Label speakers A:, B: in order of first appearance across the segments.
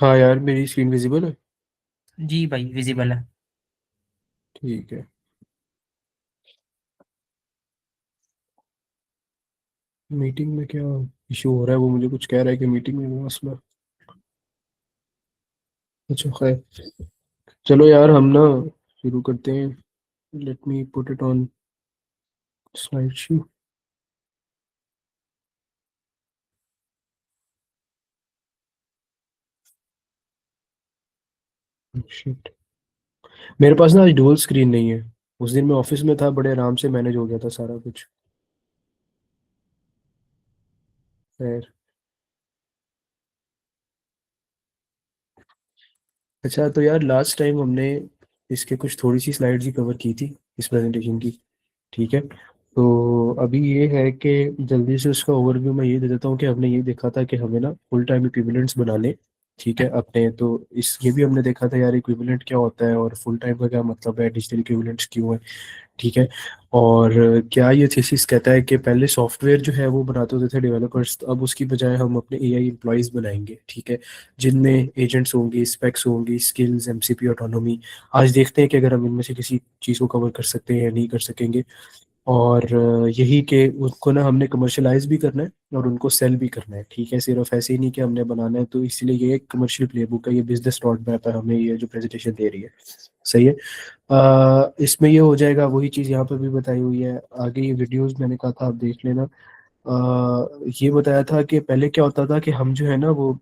A: हाँ यार, मेरी स्क्रीन विजिबल है।
B: जी भाई, विजिबल है।
A: ठीक है। मीटिंग में क्या इशू हो रहा है? वो मुझे कुछ कह रहा है कि मीटिंग में वो मसला। अच्छा खैर, चलो यार हम ना शुरू करते हैं। Let me put it on slide show. Shit, मेरे पास ना आज डुअल स्क्रीन नहीं है। उस दिन मैं ऑफिस में था, बड़े आराम से मैनेज हो गया था सारा कुछ। खैर, अच्छा तो यार लास्ट टाइम हमने इसके कुछ थोड़ी सी स्लाइड्स ही कवर की थी इस प्रेजेंटेशन की। ठीक है। तो अभी ये है कि जल्दी से उसका ओवरव्यू मैं ये दे देता हूँ कि हमने ये देखा था कि हमें ना फुल टाइम इक्विवेलेंट्स बना ले। ठीक है अपने तो इस ये भी हमने देखा था यार, इक्विवेलेंट क्या होता है और फुल टाइम का क्या मतलब है, डिजिटल इक्विवेलेंट्स क्यों है। ठीक है। और क्या ये थीसिस कहता है कि पहले सॉफ्टवेयर जो है वो बनाते होते थे डेवलपर्स, तो अब उसकी बजाय हम अपने एआई एम्प्लॉयज बनाएंगे। ठीक है। जिनमें एजेंट्स होंगे, स्पेक्स होंगी, स्किल्स, एमसीपी, ऑटोनोमी। आज देखते हैं कि अगर हम इनमें से किसी चीज़ को कवर कर सकते हैं या नहीं कर सकेंगे। और यही कि उनको ना हमने कमर्शलाइज भी करना है और उनको सेल भी करना है। ठीक है, सिर्फ ऐसे ही नहीं कि हमने बनाना है। तो इसलिए ये एक कमर्शियल प्लेबुक है, ये बिजनेस रोड मैप है हमें ये जो प्रेजेंटेशन दे रही है। सही है। इसमें ये हो जाएगा, वही चीज़ यहाँ पे भी बताई हुई है। आगे ये वीडियोस मैंने कहा था आप देख लेना। ये बताया था कि पहले क्या होता था कि हम जो है ना वो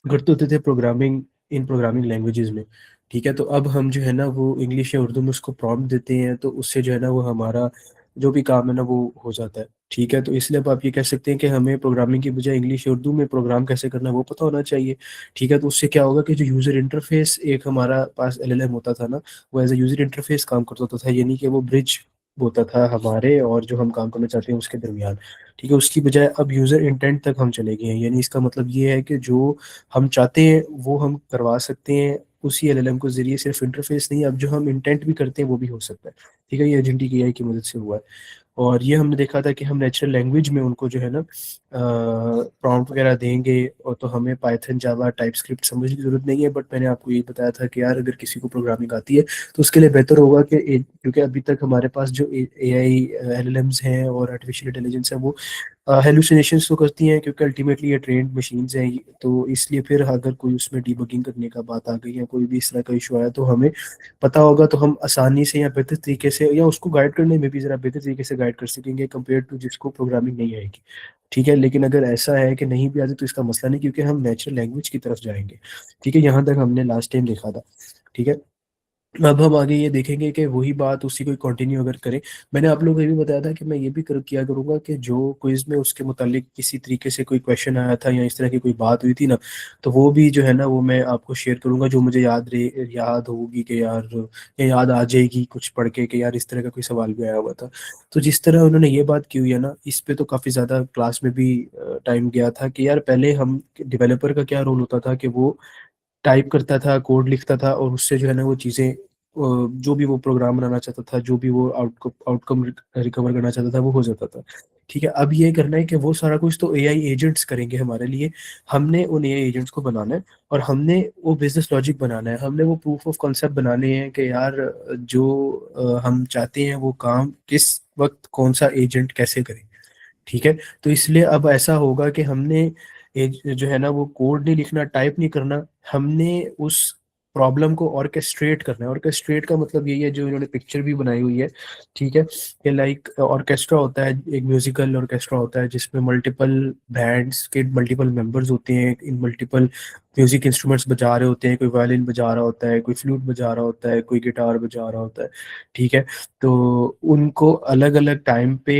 A: करते होते थे प्रोग्रामिंग इन प्रोग्रामिंग लैंग्वेजेस में। ठीक है। तो अब हम जो है ना वो इंग्लिश या उर्दू में उसको प्रॉम्प्ट देते हैं, तो उससे जो है ना वो हमारा जो भी काम है ना वो हो जाता है। ठीक है। तो इसलिए अब आप ये कह सकते हैं कि हमें प्रोग्रामिंग की बजाय इंग्लिश या उर्दू में प्रोग्राम कैसे करना है वो पता होना चाहिए। ठीक है। तो उससे क्या होगा कि जो यूजर इंटरफेस एक हमारा पास एलएलएम होता था ना, वो एज ए यूजर इंटरफेस काम करता होता था, यानी कि वो ब्रिज होता था हमारे और जो हम काम करना चाहते हैं उसके दरमियान। ठीक है। उसकी बजाय अब यूजर इंटेंट तक हम चले गए हैं, यानी इसका मतलब ये है कि जो हम चाहते हैं वो हम करवा सकते हैं उसी एलएलएम को जरिए। सिर्फ इंटरफेस नहीं, अब जो हम इंटेंट भी करते हैं वो भी हो सकता है। ठीक है। ये एजेंटिक एआई की मदद से हुआ है। और ये हमने देखा था कि हम नेचुरल लैंग्वेज में उनको जो है ना प्रॉम्प्ट वगैरह देंगे, और तो हमें पाइथन, जावा, टाइपस्क्रिप्ट समझने की जरूरत नहीं है। बट मैंने आपको ये बताया था कि यार अगर किसी को प्रोग्रामिंग आती है तो उसके लिए बेहतर होगा कि क्योंकि अभी तक हमारे पास जो एआई एलएलएम्स हैं और आर्टिफिशियल इंटेलिजेंस है वो हेलुसिनेशंस तो करती हैं, क्योंकि अल्टीमेटली ये ट्रेंड मशीन्स हैं। तो इसलिए फिर अगर कोई उसमें डीबगिंग करने का बात आ गई या कोई भी इस तरह का इशू आया तो हमें पता होगा, तो हम आसानी से या बेहतर तरीके से या उसको गाइड करने में भी ज़रा बेहतर तरीके से गाइड कर सकेंगे कंपेयर टू जिसको प्रोग्रामिंग नहीं आएगी। ठीक है। लेकिन अगर ऐसा है कि नहीं भी आती तो इसका मसला नहीं, क्योंकि हम नेचुरल लैंग्वेज की तरफ जाएंगे। ठीक है। यहाँ तक हमने लास्ट टाइम देखा था। ठीक है। अब हम आगे ये देखेंगे कि वही बात उसी को कंटिन्यू अगर करें। मैंने आप लोगों को ये भी बताया था कि मैं ये भी किया करूंगा कि जो क्विज में उसके मुतालिक किसी तरीके से कोई क्वेश्चन आया था या इस तरह की कोई बात हुई थी ना, तो वो भी जो है ना वो मैं आपको शेयर करूंगा, जो मुझे याद होगी कि यार, या याद आ जाएगी कुछ पढ़ के कि यार इस तरह का कोई सवाल भी आया हुआ था। तो जिस तरह उन्होंने ये बात की हुई है ना, इस पे तो काफ़ी ज़्यादा क्लास में भी टाइम गया था कि यार पहले हम डेवलपर का क्या रोल होता था कि वो टाइप करता था, कोड लिखता था, और उससे जो है ना वो चीज़ें जो भी वो प्रोग्राम बनाना चाहता था, जो भी वो आउटकम रिकवर करना चाहता था वो हो जाता था। ठीक है। अब ये करना है कि वो सारा कुछ तो एआई एजेंट्स करेंगे हमारे लिए। हमने उन एआई एजेंट्स को बनाना है और हमने वो बिजनेस लॉजिक बनाना है, हमने वो प्रूफ ऑफ कॉन्सेप्ट बनाने हैं कि यार जो हम चाहते हैं वो काम किस वक्त कौन सा एजेंट कैसे करें। ठीक है। तो इसलिए अब ऐसा होगा कि हमने जो है ना वो कोड नहीं लिखना, टाइप नहीं करना, हमने उस प्रॉब्लम को ऑर्केस्ट्रेट करना है। ऑर्केस्ट्रेट का मतलब यही है जो इन्होंने पिक्चर भी बनाई हुई है। ठीक है। कि लाइक ऑर्केस्ट्रा होता है, एक म्यूजिकल ऑर्केस्ट्रा होता है जिसमें मल्टीपल बैंड्स के मल्टीपल मेंबर्स होते हैं, इन मल्टीपल म्यूजिक इंस्ट्रूमेंट्स बजा रहे होते हैं, कोई वायलिन बजा रहा होता है, कोई फ्लूट बजा रहा होता है, कोई गिटार बजा रहा होता है। ठीक है। तो उनको अलग अलग टाइम पे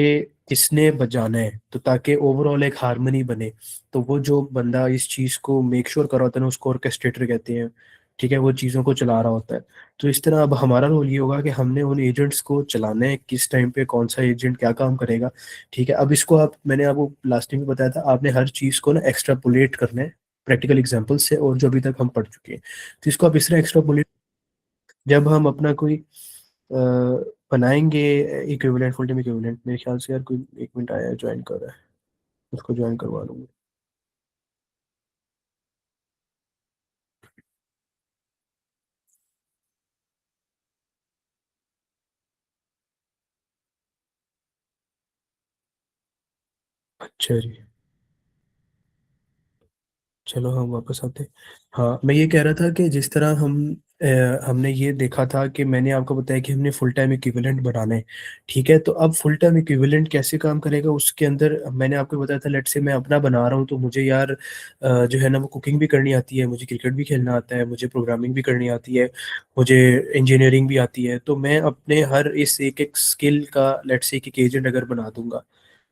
A: किसने बजाना है, तो ताकि ओवरऑल एक हारमोनी बने। तो वो जो बंदा इस चीज को मेक श्योर कर रहा होता है ना उसको ऑर्केस्ट्रेटर कहते हैं। ठीक है। वो चीजों को चला रहा होता है। तो इस तरह अब हमारा रोल ये होगा कि हमने उन एजेंट्स को चलाना है, किस टाइम पे कौन सा एजेंट क्या काम करेगा। ठीक है। अब इसको आप, मैंने आपको लास्ट टाइम भी बताया था, आपने हर चीज को ना एक्स्ट्रापोलेट करना है प्रैक्टिकल एग्जांपल से और जो अभी तक हम पढ़ चुके हैं। तो इसको आप इस तरह एक्स्ट्रापोलेट, जब हम अपना कोई बनाएंगे इक्विवेलेंट, फुल टाइम इक्विवेलेंट, मेरे ख्याल से यार कोई एक मिनट आया है ज्वाइन कर रहा है, उसको ज्वाइन करवा लूंगा। अच्छा जी। चलो हम वापस आते हैं। हाँ, मैं ये कह रहा था कि जिस तरह हमने ये देखा था कि मैंने आपको बताया कि हमने फुल टाइम इक्विवेलेंट बनाना है। ठीक है, तो अब फुल टाइम इक्विवेलेंट कैसे काम करेगा उसके अंदर मैंने आपको बताया था, लेट से मैं अपना बना रहा हूँ तो मुझे यार जो है ना वो कुकिंग भी करनी आती है, मुझे क्रिकेट भी खेलना आता है, मुझे प्रोग्रामिंग भी करनी आती है, मुझे इंजीनियरिंग भी आती है। तो मैं अपने हर इस एक एक स्किल का लेट से एक एक एजेंट अगर बना दूंगा,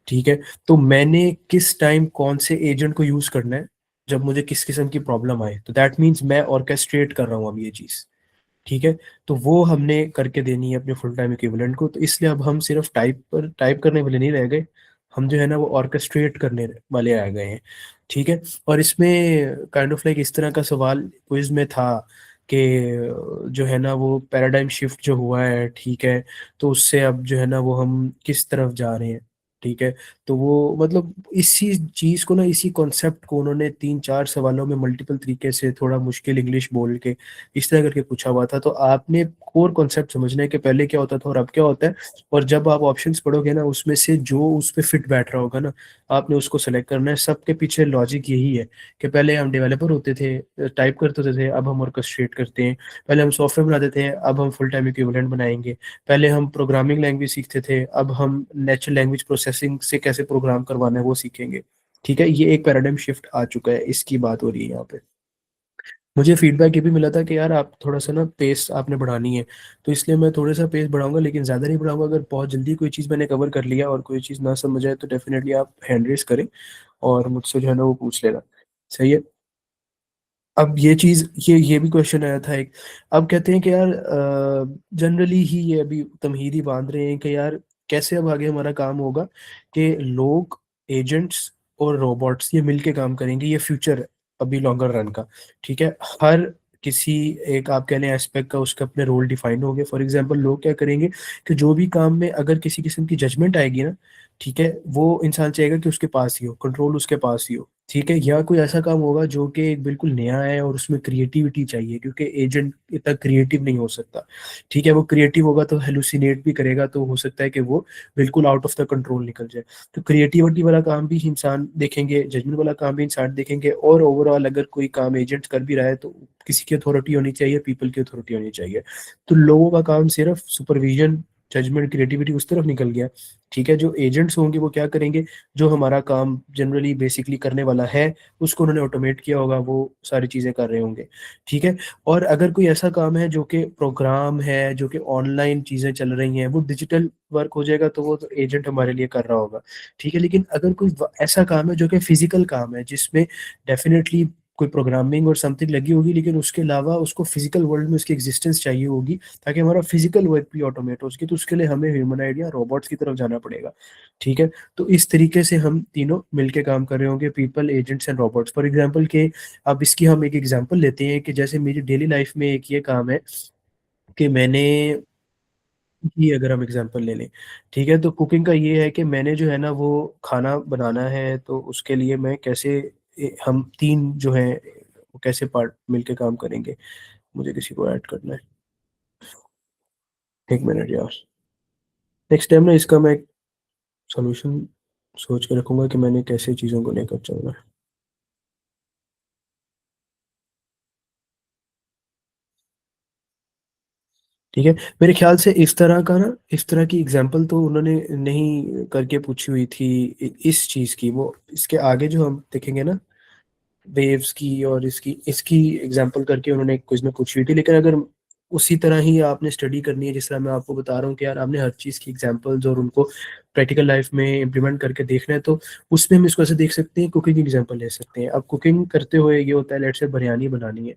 A: ठीक है, तो मैंने किस टाइम कौन से एजेंट को यूज करना है जब मुझे किस किस्म की प्रॉब्लम आए, तो दैट मीन्स मैं ऑर्केस्ट्रेट कर रहा हूँ अब ये चीज। ठीक है, तो वो हमने करके देनी है अपने फुल टाइम इक्विवेलेंट को, तो इसलिए अब हम सिर्फ टाइप करने वाले नहीं रह गए, हम जो है ना वो ऑर्केस्ट्रेट करने वाले आ गए हैं। ठीक है, और इसमें काइंड ऑफ लाइक इस तरह का सवाल क्विज में था कि जो है ना वो पैराडाइम शिफ्ट जो हुआ है, ठीक है, तो उससे अब जो है ना वो हम किस तरफ जा रहे हैं। ठीक है, तो वो मतलब इसी चीज को ना, इसी कॉन्सेप्ट को उन्होंने तीन चार सवालों में मल्टीपल तरीके से थोड़ा मुश्किल इंग्लिश बोल के इस तरह करके पूछा हुआ था। तो आपने कोर कॉन्सेप्ट समझना है कि पहले क्या होता था और अब क्या होता है, और जब आप ऑप्शंस पढ़ोगे ना उसमें से जो उस पे फिट बैठ रहा होगा ना, आपने उसको सेलेक्ट करना है। सबके पीछे लॉजिक यही है कि पहले हम डेवलपर होते थे, टाइप करते होते थे, अब हम ऑर्केस्ट्रेट करते हैं। पहले हम सॉफ्टवेयर बनाते थे, अब हम फुल टाइम इक्विवेलेंट बनाएंगे। पहले हम प्रोग्रामिंग लैंग्वेज सीखते थे, अब हम नेचुरल लैंग्वेज प्रोसेसिंग से कैसे प्रोग्राम करवाना है वो सीखेंगे। ठीक है, ये एक पैराडाइम शिफ्ट आ चुका है, इसकी बात हो रही है यहाँ पे। मुझे फीडबैक ये भी मिला था कि यार आप थोड़ा सा ना पेस आपने बढ़ानी है, तो इसलिए मैं थोड़ा सा पेस बढ़ाऊंगा, लेकिन ज़्यादा नहीं बढ़ाऊंगा। अगर बहुत जल्दी कोई चीज़ मैंने कवर कर लिया और कोई चीज़ ना समझ आए तो डेफिनेटली आप हैंड रेस करें और मुझसे जो है ना वो पूछ लेना। सही है। अब ये चीज, ये भी क्वेश्चन आया था एक। अब कहते हैं कि यार जनरली ही ये अभी तमहीद ही बांध रहे हैं कि यार कैसे अब आगे हमारा काम होगा कि लोग, एजेंट्स और रोबोट्स ये मिलके काम करेंगे, ये फ्यूचर है अभी लॉन्गर रन का। ठीक है, हर किसी एक आप कह लें एस्पेक्ट का उसके अपने रोल डिफाइन हो गए। फॉर एग्जांपल लोग क्या करेंगे कि जो भी काम में अगर किसी किस्म की जजमेंट आएगी ना, ठीक है, वो इंसान चाहेगा कि उसके पास ही हो, कंट्रोल उसके पास ही हो। ठीक है, या कोई ऐसा काम होगा जो कि बिल्कुल नया है और उसमें क्रिएटिविटी चाहिए, क्योंकि एजेंट इतना क्रिएटिव नहीं हो सकता। ठीक है, वो क्रिएटिव होगा तो हेलुसिनेट भी करेगा, तो हो सकता है कि वो बिल्कुल आउट ऑफ द कंट्रोल निकल जाए। तो क्रिएटिविटी वाला काम भी इंसान देखेंगे, जजमेंट वाला काम भी इंसान देखेंगे, और ओवरऑल अगर कोई काम एजेंट कर भी रहा है तो किसी की अथॉरिटी होनी चाहिए, पीपल की अथॉरिटी होनी चाहिए। तो लोगों का काम सिर्फ सुपरविजन, जजमेंट, क्रिएटिविटी उस तरफ निकल गया। ठीक है, जो एजेंट्स होंगे वो क्या करेंगे, जो हमारा काम जनरली बेसिकली करने वाला है उसको उन्होंने ऑटोमेट किया होगा, वो सारी चीजें कर रहे होंगे। ठीक है, और अगर कोई ऐसा काम है जो कि प्रोग्राम है, जो कि ऑनलाइन चीजें चल रही हैं, वो डिजिटल वर्क हो जाएगा, तो वो तो एजेंट हमारे लिए कर रहा होगा। ठीक है, लेकिन अगर कोई ऐसा काम है जो कि फिजिकल काम है, जिसमें डेफिनेटली कोई प्रोग्रामिंग और समथिंग लगी होगी, लेकिन उसके अलावा उसको फिजिकल वर्ल्ड में उसकी एग्जिस्टेंस चाहिए होगी ताकि हमारा फिजिकल वर्क भी ऑटोमेट हो सके, तो उसके लिए हमें ह्यूमनॉइड या रोबोट्स की तरफ जाना पड़ेगा। ठीक है, तो इस तरीके से हम तीनों मिलके काम कर रहे होंगे, people, agents and robots. For example के, अब इसकी हम एक एग्जांपल लेते हैं कि जैसे मेरी डेली लाइफ में एक ये काम है कि मैंने, ये अगर हम एग्जांपल ले लें, ठीक है, तो कुकिंग का ये है कि मैंने जो है ना वो खाना बनाना है, तो उसके लिए मैं कैसे हम तीन जो है वो कैसे पार्ट मिलके काम करेंगे। मुझे किसी को ऐड करना है, एक मिनट यार। नेक्स्ट टाइम ना इसका मैं एक सोल्यूशन सोच के रखूंगा कि मैंने कैसे चीज़ों को लेकर चलना है। ठीक है, मेरे ख्याल से इस तरह का ना, इस तरह की एग्जांपल तो उन्होंने नहीं करके पूछी हुई थी इस चीज़ की। वो इसके आगे जो हम देखेंगे ना, वेव्स की और इसकी इसकी एग्जांपल करके उन्होंने कुछ ना पूछी हुई थी। लेकिन अगर उसी तरह ही आपने स्टडी करनी है जिस तरह मैं आपको बता रहा हूँ कि यार आपने हर चीज़ की एग्जांपल्स और उनको प्रैक्टिकल लाइफ में इम्प्लीमेंट करके देखना है, तो उसमें हम इसको ऐसे देख सकते हैं, कुकिंग एग्जांपल ले सकते हैं। अब कुकिंग करते हुए ये होता है, लेट्स से बिरयानी बनानी है,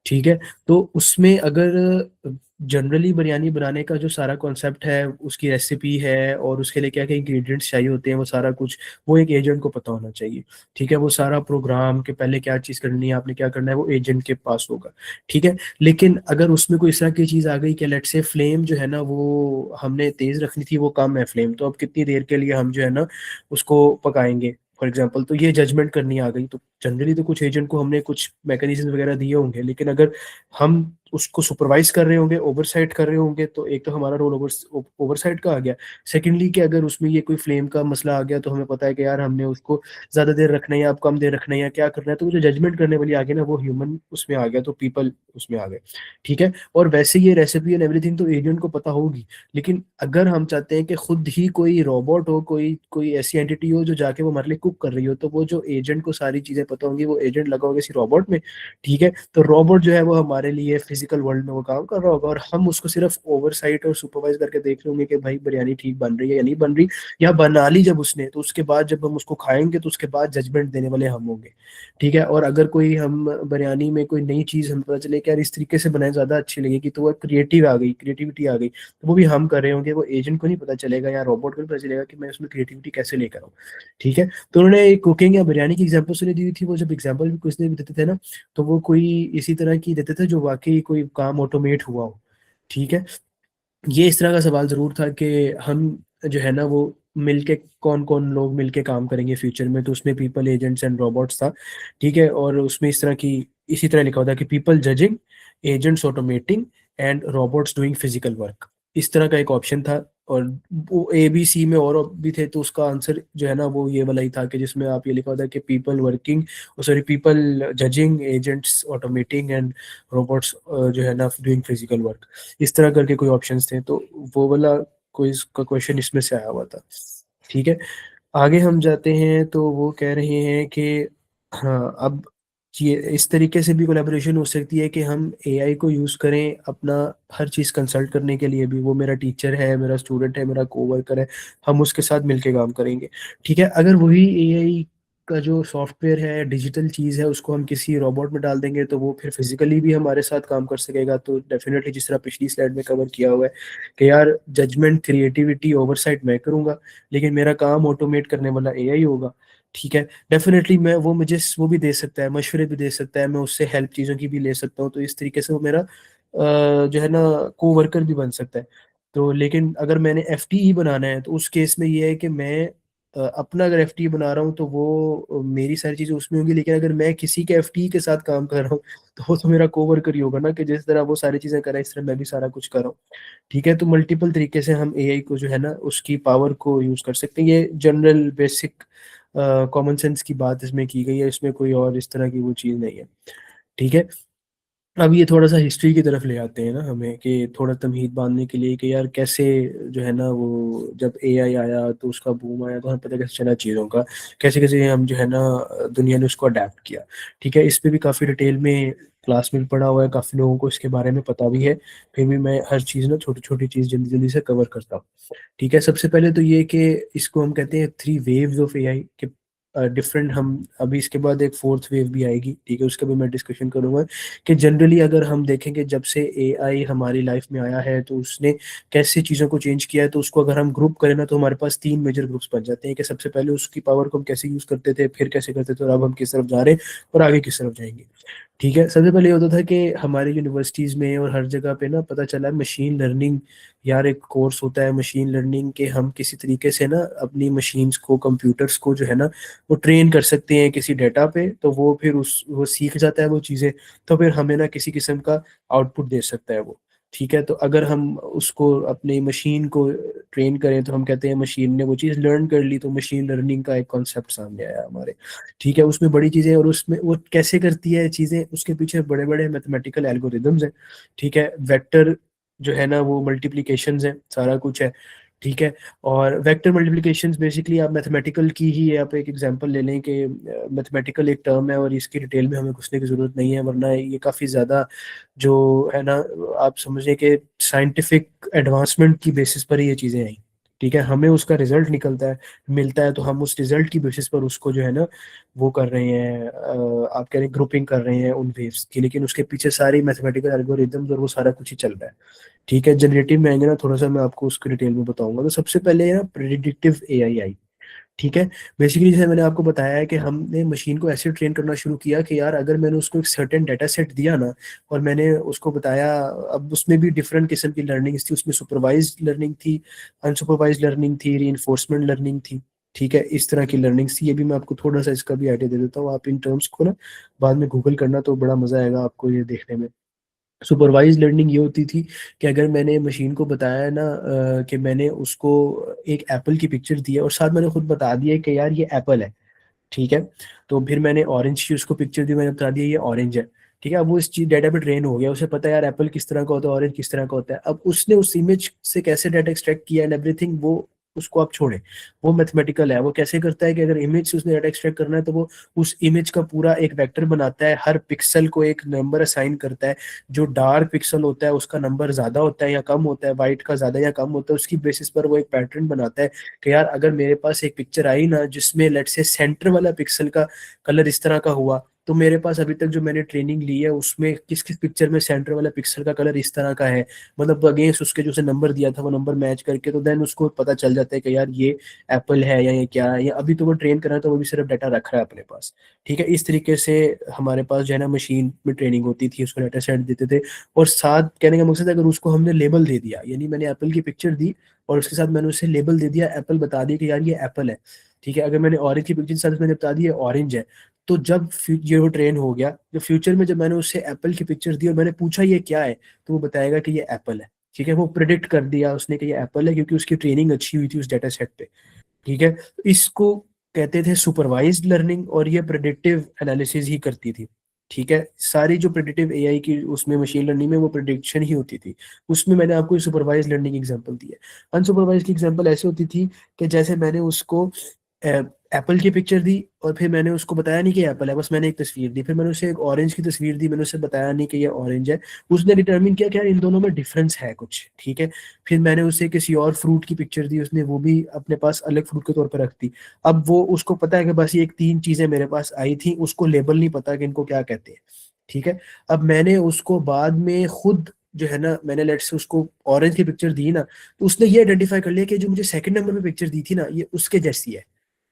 A: ठीक है, तो उसमें अगर जनरली बिरयानी बनाने का जो सारा कॉन्सेप्ट है, उसकी रेसिपी है और उसके लिए क्या क्या इंग्रेडिएंट्स चाहिए होते हैं, वो सारा कुछ वो एक एजेंट को पता होना चाहिए। ठीक है, वो सारा प्रोग्राम के पहले क्या चीज़ करनी है, आपने क्या करना है, वो एजेंट के पास होगा। ठीक है, लेकिन अगर उसमें कोई इस तरह की चीज़ आ गई कि लेट से फ्लेम जो है ना वो हमने तेज़ रखनी थी, वो कम है फ्लेम, तो अब कितनी देर के लिए हम जो है ना उसको पकाएंगे, फॉर एग्जाम्पल, तो ये जजमेंट करनी आ गई। तो जनरली तो कुछ एजेंट को हमने कुछ मैकेनिज्म वगैरह दिए होंगे, लेकिन अगर हम उसको सुपरवाइज कर रहे होंगे, ओवरसाइट कर रहे होंगे, तो एक तो हमारा रोल ओवरसाइट का आ गया। सेकेंडली कि अगर उसमें ये कोई फ्लेम का मसला आ गया तो हमें पता है कि यार हमने उसको ज्यादा देर रखना है या अब कम देर रखना है या क्या करना है, तो वो जो जजमेंट करने वाली आ गई ना, वो ह्यूमन उसमें आ गया, तो पीपल उसमें आ गए। ठीक है। और वैसे ये रेसिपी एंड एवरीथिंग तो एजेंट को पता होगी, लेकिन अगर हम चाहते हैं कि खुद ही कोई रोबोट हो, कोई कोई ऐसी एंटिटी हो जो जाके वो हमारे लिए कुक कर रही हो, तो वो जो एजेंट को सारी चीजें पता होंगी, वो एजेंट लगा होगा किसी रोबोट में। ठीक है। तो रोबोट जो है वो हमारे लिए फिजिकल वर्ल्ड में वो काम कर रहा होगा, और हम उसको सिर्फ ओवरसाइट और सुपरवाइज करके देख रहे होंगे कि भाई बिरयानी ठीक बन रही है या नहीं बन रही, या बना ली जब उसने, तो उसके बाद जब हम उसको खाएंगे तो उसके बाद जजमेंट देने वाले हम होंगे। ठीक है। और अगर कोई हम बिरयानी में कोई नई चीज हमें पता चले कि यार इस तरीके से बनाए ज्यादा अच्छी लगेगी, तो वो क्रिएटिविटी आ गई, तो वो भी हम कर रहे होंगे, वो एजेंट को नहीं पता चलेगा या रोबोट को नहीं पता चलेगा कि मैं उसमें क्रिएटिविटी कैसे लेकर आऊँ। ठीक है। तो उन्होंने कुकिंग या बिरयानी की एग्जाम्पल सुनी दी थी, वो जब एग्जाम्पल भी कुछ देर भी देते थे ना, तो वो कोई इसी तरह की देते थे जो वाकई कोई काम ऑटोमेट हुआ हो। ठीक है। ये इस तरह का सवाल जरूर था कि हम जो है ना वो मिलके, कौन कौन लोग मिलके काम करेंगे फ्यूचर में, तो उसमें पीपल एजेंट्स एंड रोबोट्स था। ठीक है। और उसमें इस तरह की, इसी तरह लिखा होता है कि people judging, agents automating, and robots doing physical work. इस तरह का एक ऑप्शन था। और वो ए बी सी में और भी थे, तो उसका आंसर जो है ना वो ये वाला ही था कि जिसमें आप ये लिखा होता है कि people working, sorry, people judging, agents automating, and robots जो है ना डूइंग फिजिकल वर्क। इस तरह करके कोई ऑप्शंस थे, तो वो वाला क्विज का क्वेश्चन इसमें से आया हुआ था। ठीक है। आगे हम जाते हैं, तो वो कह रहे हैं कि हाँ, अब ये इस तरीके से भी कोलैबोरेशन हो सकती है कि हम एआई को यूज़ करें अपना हर चीज़ कंसल्ट करने के लिए भी। वो मेरा टीचर है, मेरा स्टूडेंट है, मेरा कोवर्कर है, हम उसके साथ मिलके काम करेंगे। ठीक है। अगर वही एआई का जो सॉफ्टवेयर है, डिजिटल चीज़ है, उसको हम किसी रोबोट में डाल देंगे, तो वो फिर फिजिकली भी हमारे साथ काम कर सकेगा। तो डेफिनेटली जिस तरह पिछली स्लाइड में कवर किया हुआ है कि यार जजमेंट, क्रिएटिविटी, ओवरसाइट मैं करूंगा, लेकिन मेरा काम ऑटोमेट करने वाला एआई होगा। ठीक है। डेफिनेटली मैं, वो मुझे वो भी दे सकता है, मशवरे भी दे सकता है, मैं उससे हेल्प चीज़ों की भी ले सकता हूँ, तो इस तरीके से वो मेरा जो है ना को वर्कर भी बन सकता है। तो लेकिन अगर मैंने एफटीई बनाना है, तो उस केस में ये है कि मैं अपना अगर एफटीई बना रहा हूँ तो वो मेरी सारी चीज़ें उसमें होंगी, लेकिन अगर मैं किसी के एफटीई के साथ काम कर रहा हूँ तो वो तो मेरा को वर्कर ही होगा ना, कि जिस तरह वो सारी चीज़ें कर रहा है इस तरह मैं भी सारा कुछ कर रहा हूँ। ठीक है। तो मल्टीपल तरीके से हम एआई को जो है ना उसकी पावर को यूज कर सकते हैं। ये जनरल बेसिक कॉमन सेंस की बात इसमें की गई है, इसमें कोई और इस तरह की वो चीज़ नहीं है। ठीक है। अब ये थोड़ा सा हिस्ट्री की तरफ ले आते हैं ना हमें, कि थोड़ा तमहीद बांधने के लिए कि यार कैसे जो है ना वो जब एआई आया तो उसका बूम आया, तो हमें पता कैसे चला चीज़ों का, कैसे कैसे हम जो है ना दुनिया ने उसको अडेप्ट किया। ठीक है। इस पे भी काफ़ी डिटेल में क्लास में भी पढ़ा हुआ है, काफ़ी लोगों को इसके बारे में पता भी है, फिर भी मैं हर चीज़ ना छोटी छोटी चीज़ जल्दी जल्दी से कवर करता हूँ। ठीक है। सबसे पहले तो ये कि इसको हम कहते हैं थ्री वेव्स ऑफ एआई के डिफरेंट। हम अभी इसके बाद एक फोर्थ वेव भी आएगी, ठीक है, उसका भी मैं डिस्कशन करूंगा कि जनरली अगर हम देखेंगे जब से एआई हमारी लाइफ में आया है तो उसने कैसे चीज़ों को चेंज किया है, तो उसको अगर हम ग्रुप करें ना, तो हमारे पास तीन मेजर ग्रुप्स बन जाते हैं कि सबसे पहले उसकी पावर को हम कैसे यूज करते थे, फिर कैसे करते थे, और अब हम किस तरफ जा रहे हैं और आगे किस तरफ जाएंगे। ठीक है। सबसे पहले ये होता था कि हमारी यूनिवर्सिटीज में और हर जगह पे ना पता चला मशीन लर्निंग, यार एक कोर्स होता है मशीन लर्निंग के, हम किसी तरीके से ना अपनी मशीन्स को, कंप्यूटर्स को जो है ना वो ट्रेन कर सकते हैं किसी डेटा पे, तो वो फिर उस वो सीख जाता है वो चीज़ें, तो फिर हमें ना किसी किस्म का आउटपुट दे सकता है वो। ठीक है। तो अगर हम उसको अपनी मशीन को ट्रेन करें तो हम कहते हैं मशीन ने वो चीज़ लर्न कर ली, तो मशीन लर्निंग का एक कॉन्सेप्ट सामने आया हमारे। ठीक है। उसमें बड़ी चीज़ें, और उसमें वो कैसे करती है चीज़ें, उसके पीछे बड़े बड़े मैथमेटिकल एल्गोरिदम्स हैं। ठीक है। वेक्टर जो है ना वो मल्टीप्लिकेशंस है, सारा कुछ है। ठीक है। और वेक्टर मल्टीप्लिकेशंस बेसिकली आप मैथमेटिकल की ही, आप एक एग्जांपल ले लें कि मैथमेटिकल एक टर्म है और इसकी डिटेल में हमें घुसने की जरूरत नहीं है, वरना ये काफ़ी ज़्यादा जो है ना, आप समझें कि साइंटिफिक एडवांसमेंट की बेसिस पर ही ये चीज़ें आई। ठीक है। हमें उसका रिजल्ट निकलता है, मिलता है, तो हम उस रिजल्ट की बेसिस पर उसको जो है ना वो कर रहे हैं, आप कह रहे हैं ग्रुपिंग कर रहे हैं उन वेव्स की, लेकिन उसके पीछे सारी मैथमेटिकल एल्गोरिदम्स और वो सारा कुछ ही चल रहा है। ठीक है। जनरेटिव में आएंगे ना, थोड़ा सा मैं आपको उसको डिटेल में बताऊंगा। तो सबसे पहले ना प्रिडिक्टिव एआई आई। ठीक है। बेसिकली जैसे मैंने आपको बताया है कि हमने मशीन को ऐसे ट्रेन करना शुरू किया कि यार अगर मैंने उसको एक सर्टेन डाटा सेट दिया ना, और मैंने उसको बताया, अब उसमें भी डिफरेंट किस्म की लर्निंग थी, उसमें सुपरवाइज लर्निंग थी, अनसुपरवाइज लर्निंग थी, री लर्निंग थी। ठीक है। इस तरह की लर्निंग थी, ये भी मैं आपको थोड़ा सा इसका भी आइडिया दे देता हूँ, आप इन टर्म्स को ना बाद में गूगल करना, तो बड़ा मजा आएगा आपको ये देखने में। सुपरवाइज लर्निंग ये होती थी कि अगर मैंने मशीन को बताया है ना कि मैंने उसको एक एप्पल की पिक्चर दी है और साथ मैंने खुद बता दिया है कि यार ये एप्पल है, ठीक है। तो फिर मैंने ऑरेंज की उसको पिक्चर दी, मैंने बता दिया ये ऑरेंज है, ठीक है। अब वो इस चीज डाटा पे ट्रेन हो गया, उसे पता है यार एप्पल किस तरह का होता है, ऑरेंज किस तरह का होता है। अब उसने उस इमेज से कैसे डाटा एक्सट्रैक्ट किया एंड एवरीथिंग, वो उसको आप छोड़े, वो मैथमेटिकल है। वो कैसे करता है कि अगर इमेज से उसने डाटा एक्सट्रैक्ट करना है तो वो उस इमेज का पूरा एक वेक्टर बनाता है, हर पिक्सल को एक नंबर असाइन करता है। जो डार्क पिक्सल होता है उसका नंबर ज्यादा होता है या कम होता है, वाइट का ज्यादा या कम होता है, उसकी बेसिस पर वो एक पैटर्न बनाता है कि यार अगर मेरे पास एक पिक्चर आई ना जिसमें लेट्स से सेंटर वाला पिक्सल का कलर इस तरह का हुआ, तो मेरे पास अभी तक जो मैंने ट्रेनिंग ली है उसमें किस किस पिक्चर में सेंटर वाला पिक्सल का कलर इस तरह का है, मतलब अगेंस्ट उसके जो उसे नंबर दिया था वो नंबर मैच करके, तो देन उसको पता चल जाता है कि यार ये एप्पल है या ये क्या है। या अभी तो वो ट्रेन कर रहा है तो वो भी सिर्फ डाटा रख रहा है अपने पास, ठीक है। इस तरीके से हमारे पास जो है ना मशीन में ट्रेनिंग होती थी, उसको डाटा सेट देते थे। और साथ कहने का मकसद है अगर उसको हमने लेबल दे दिया, यानी मैंने एप्पल की पिक्चर दी और उसके साथ मैंने उसे लेबल दे दिया, एप्पल बता दिया कि यार ये एप्पल है, ठीक है। अगर मैंने ऑरेंज की पिक्चर के साथ मैंने बता दिया ऑरेंज है, तो जब ये वो ट्रेन हो गया, जब फ्यूचर में जब मैंने उससे एप्पल की पिक्चर दी और मैंने पूछा ये क्या है, तो वो बताएगा कि ये एप्पल है, ठीक है। वो प्रिडिक्ट कर दिया उसने कि ये एप्पल है क्योंकि उसकी ट्रेनिंग अच्छी हुई थी उस डाटा सेट पे, ठीक है। इसको कहते थे सुपरवाइज्ड लर्निंग और ये प्रेडिक्टिव एनालिसिस ही करती थी, ठीक है। सारी जो प्रेडिक्टिव एआई की उसमें मशीन लर्निंग में वो प्रेडिक्शन ही होती थी। उसमें मैंने आपको सुपरवाइज लर्निंग एग्जांपल दी है। अनसुपरवाइज की एग्जांपल ऐसे होती थी कि जैसे मैंने उसको एप्पल की पिक्चर दी और फिर मैंने उसको बताया नहीं कि एप्पल है, बस मैंने एक तस्वीर दी। फिर मैंने उसे एक ऑरेंज की तस्वीर दी, मैंने उसे बताया नहीं कि ये ऑरेंज है। उसने डिटरमिन किया कि यार इन दोनों में डिफरेंस है कुछ, ठीक है। फिर मैंने उसे किसी और फ्रूट की पिक्चर दी, उसने वो भी अपने पास अलग फ्रूट के तौर पर रख दी। अब वो उसको पता है कि बस ये एक तीन चीजें मेरे पास आई थी, उसको लेबल नहीं पता कि इनको क्या कहते हैं, ठीक है। अब मैंने उसको बाद में खुद जो है ना, मैंने लेट्स से उसको ऑरेंज की पिक्चर दी ना, तो उसने ये आइडेंटिफाई कर लिया कि जो मुझे सेकंड नंबर पे पिक्चर दी थी ना ये उसके जैसी है,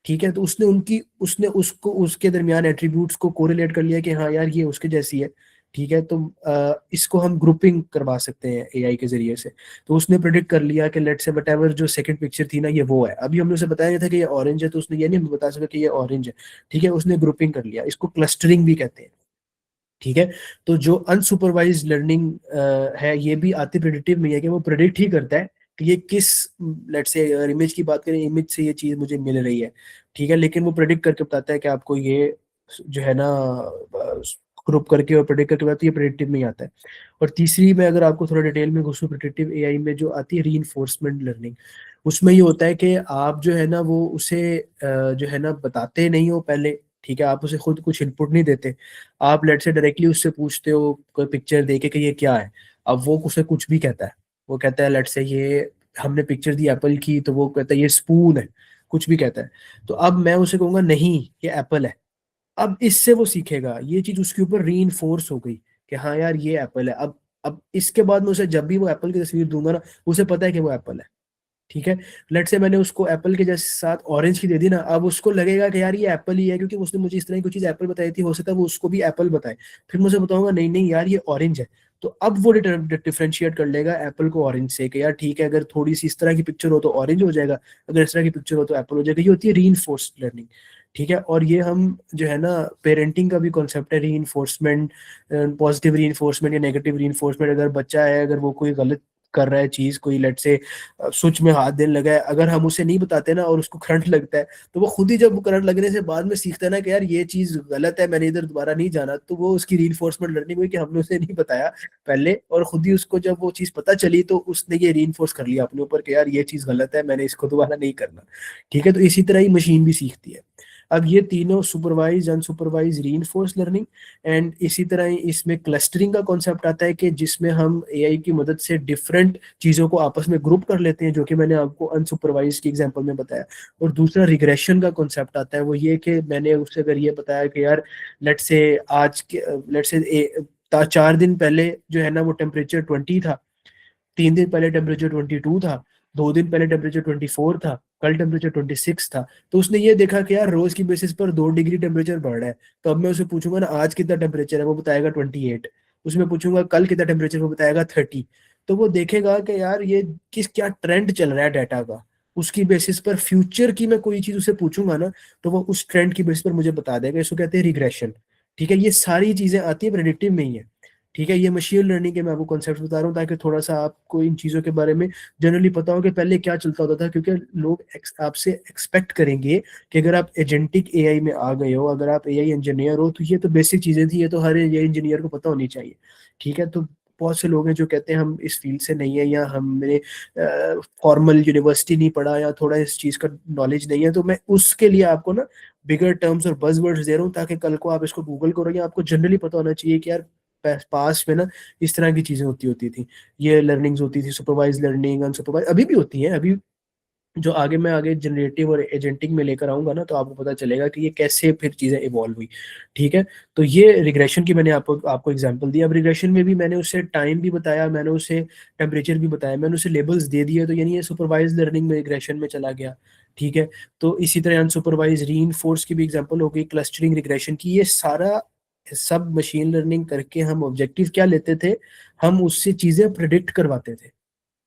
A: ठीक है। तो उसने उसको उसके दरमियान एट्रीब्यूट्स को कोरिलेट कर लिया कि हाँ यार ये उसके जैसी है, ठीक है। तो इसको हम ग्रुपिंग करवा सकते हैं एआई के जरिए से। तो उसने प्रिडिक्ट कर लिया कि लेट्स से वट एवर जो सेकंड पिक्चर थी ना ये वो है। अभी हमने उसे बताया नहीं था कि ये ऑरेंज है, तो उसने ये नहीं बता सका कि ये ऑरेंज है, ठीक है। उसने ग्रुपिंग कर लिया, इसको क्लस्टरिंग भी कहते हैं, ठीक है। तो जो अनसुपरवाइज लर्निंग है ये भी आती प्रिडिक्टिव में है कि वो प्रिडिक्ट ही करता है कि ये किस, लेट्स से अगर इमेज की बात करें, इमेज से ये चीज मुझे मिल रही है, ठीक है। लेकिन वो प्रिडिक्ट करके बताता है कि आपको ये जो है ना ग्रुप करके और प्रिडिक्ट करके बताता है, ये प्रिडिक्टिव में ही आता है। और तीसरी में अगर आपको थोड़ा डिटेल में घुसूं प्रिडिक्टिव एआई में, जो आती है रीइंफोर्समेंट लर्निंग, उसमें ये होता है कि आप जो है ना वो उसे जो है ना बताते नहीं हो पहले, ठीक है। आप उसे खुद कुछ इनपुट नहीं देते, आप लेट से डायरेक्टली उससे पूछते हो कोई पिक्चर देके कि ये क्या है। अब वो उसे कुछ भी कहता है, वो कहता है लेट से ये, हमने पिक्चर दी एप्पल की, तो वो कहता है ये स्पून है, कुछ भी कहता है। तो अब मैं उसे कहूंगा नहीं ये एप्पल है। अब इससे वो सीखेगा, ये चीज उसके ऊपर री हो गई कि हाँ यार ये एप्पल है। अब इसके बाद में उसे जब भी वो एप्पल की तस्वीर दूंगा ना, उसे पता है कि वो एप्पल है, ठीक है। लेट से मैंने उसको एप्पल के जैसे साथ ऑरेंज की दे दी ना, अब उसको लगेगा कि यार ये एप्पल ही है क्योंकि उसने मुझे इस तरह की कोई चीज एप्पल बताई थी, हो सकता है वो उसको भी एप्पल बताए। फिर मुझे बताऊंगा नहीं नहीं यार ये ऑरेंज है। तो अब वो डिफरेंशिएट कर लेगा एप्पल को ऑरेंज से कि यार ठीक है, अगर थोड़ी सी इस तरह की पिक्चर हो तो ऑरेंज हो जाएगा, अगर इस तरह की पिक्चर हो तो एप्पल हो जाएगा। ये होती है री लर्निंग, ठीक है। और ये हम जो है ना पेरेंटिंग का भी कॉन्सेप्ट है, री पॉजिटिव री या नेगेटिव री। अगर बच्चा है, अगर वो कोई गलत कर रहा है चीज, कोई लेट से स्विच में हाथ देने लगा है, अगर हम उसे नहीं बताते ना और उसको करंट लगता है, तो वो खुद ही जब करंट लगने से बाद में सीखता है ना कि यार ये चीज गलत है, मैंने इधर दोबारा नहीं जाना, तो वो उसकी रीइंफोर्समेंट लर्निंग हुई कि हमने उसे नहीं बताया पहले, और खुद ही उसको जब वो चीज पता चली तो उसने ये रीइंफोर्स कर लिया अपने ऊपर कि यार ये चीज गलत है, मैंने इसको दोबारा नहीं करना, ठीक है। तो इसी तरह ही मशीन भी सीखती है। अब ये तीनों supervise, unsupervise, reinforce learning and इसी तरह ही इसमें क्लस्टरिंग का कॉन्सेप्ट आता है कि जिसमें हम एआई की मदद से डिफरेंट चीजों को आपस में ग्रुप कर लेते हैं, जो कि मैंने आपको अनसुपरवाइज की एग्जांपल में बताया। और दूसरा रिग्रेशन का कॉन्सेप्ट आता है, वो ये कि मैंने उससे अगर ये बताया कि यार लेट से आज के लेट से 4 दिन पहले जो है ना वो टेम्परेचर 20 था, 3 दिन पहले टेम्परेचर 22 था, 2 दिन पहले टेम्परेचर 24 था, कल टेम्परेचर 26 था। तो उसने ये देखा कि यार रोज की बेसिस पर 2 डिग्री टेम्परेचर बढ़ रहा है। तो अब मैं उसे पूछूंगा ना आज कितना टेम्परेचर है, वो बताएगा 28। उसमें पूछूंगा कल कितना टेम्परेचर, वो बताएगा 30। तो वो देखेगा कि यार ये किस क्या ट्रेंड चल रहा है डाटा का, उसकी बेसिस पर फ्यूचर की मैं कोई चीज उसे पूछूंगा ना, तो वो उस ट्रेंड की बेसिस पर मुझे बता देगा। इसको कहते हैं रिग्रेशन, ठीक है। ये सारी चीजें आती है प्रेडिक्टिव में ही है, ठीक है, ये मशीन लर्निंग के मैं आपको कॉन्सेप्ट बता रहा हूँ ताकि थोड़ा सा आपको इन चीज़ों के बारे में जनरली पता हो कि पहले क्या चलता होता था, क्योंकि लोग आपसे एक्सपेक्ट करेंगे कि अगर आप एजेंटिक एआई में आ गए हो, अगर आप एआई इंजीनियर हो, तो ये तो बेसिक चीज़ें थी, ये तो हर एआई इंजीनियर को पता होनी चाहिए। ठीक है, तो बहुत से लोग हैं जो कहते हैं हम इस फील्ड से नहीं है, या हमने फॉर्मल यूनिवर्सिटी नहीं पढ़ा, या थोड़ा इस चीज़ का नॉलेज नहीं है। तो मैं उसके लिए आपको ना बिगर टर्म्स और बज़वर्ड्स दे रहा हूँ ताकि कल को आप इसको गूगल करो, या आपको जनरली पता होना चाहिए कि यार पास में ना इस तरह की चीजें होती होती थी, ये लर्निंग्स होती थी, सुपरवाइज लर्निंग, अनसुपरवाइज, अभी भी होती हैं। अभी जो आगे मैं आगे जनरेटिव और एजेंटिक में लेकर आऊंगा ना, तो आपको पता चलेगा कि ये कैसे फिर चीजें इवॉल्व हुई। ठीक है, तो ये रिग्रेशन की मैंने आपको आपको एग्जांपल दिया। अब रिग्रेशन में भी मैंने उसे टाइम भी बताया, मैंने उसे टेम्परेचर भी बताया, मैंने उसे लेबल्स दे दिए, तो यानी ये सुपरवाइज लर्निंग में रिग्रेशन में चला गया। ठीक है, तो इसी तरह अनसुपरवाइज री की भी एग्जांपल हो गई, क्लस्टरिंग रिग्रेशन की। ये सारा सब मशीन लर्निंग करके हम ऑब्जेक्टिव क्या लेते थे, हम उससे चीजें प्रिडिक्ट करवाते थे।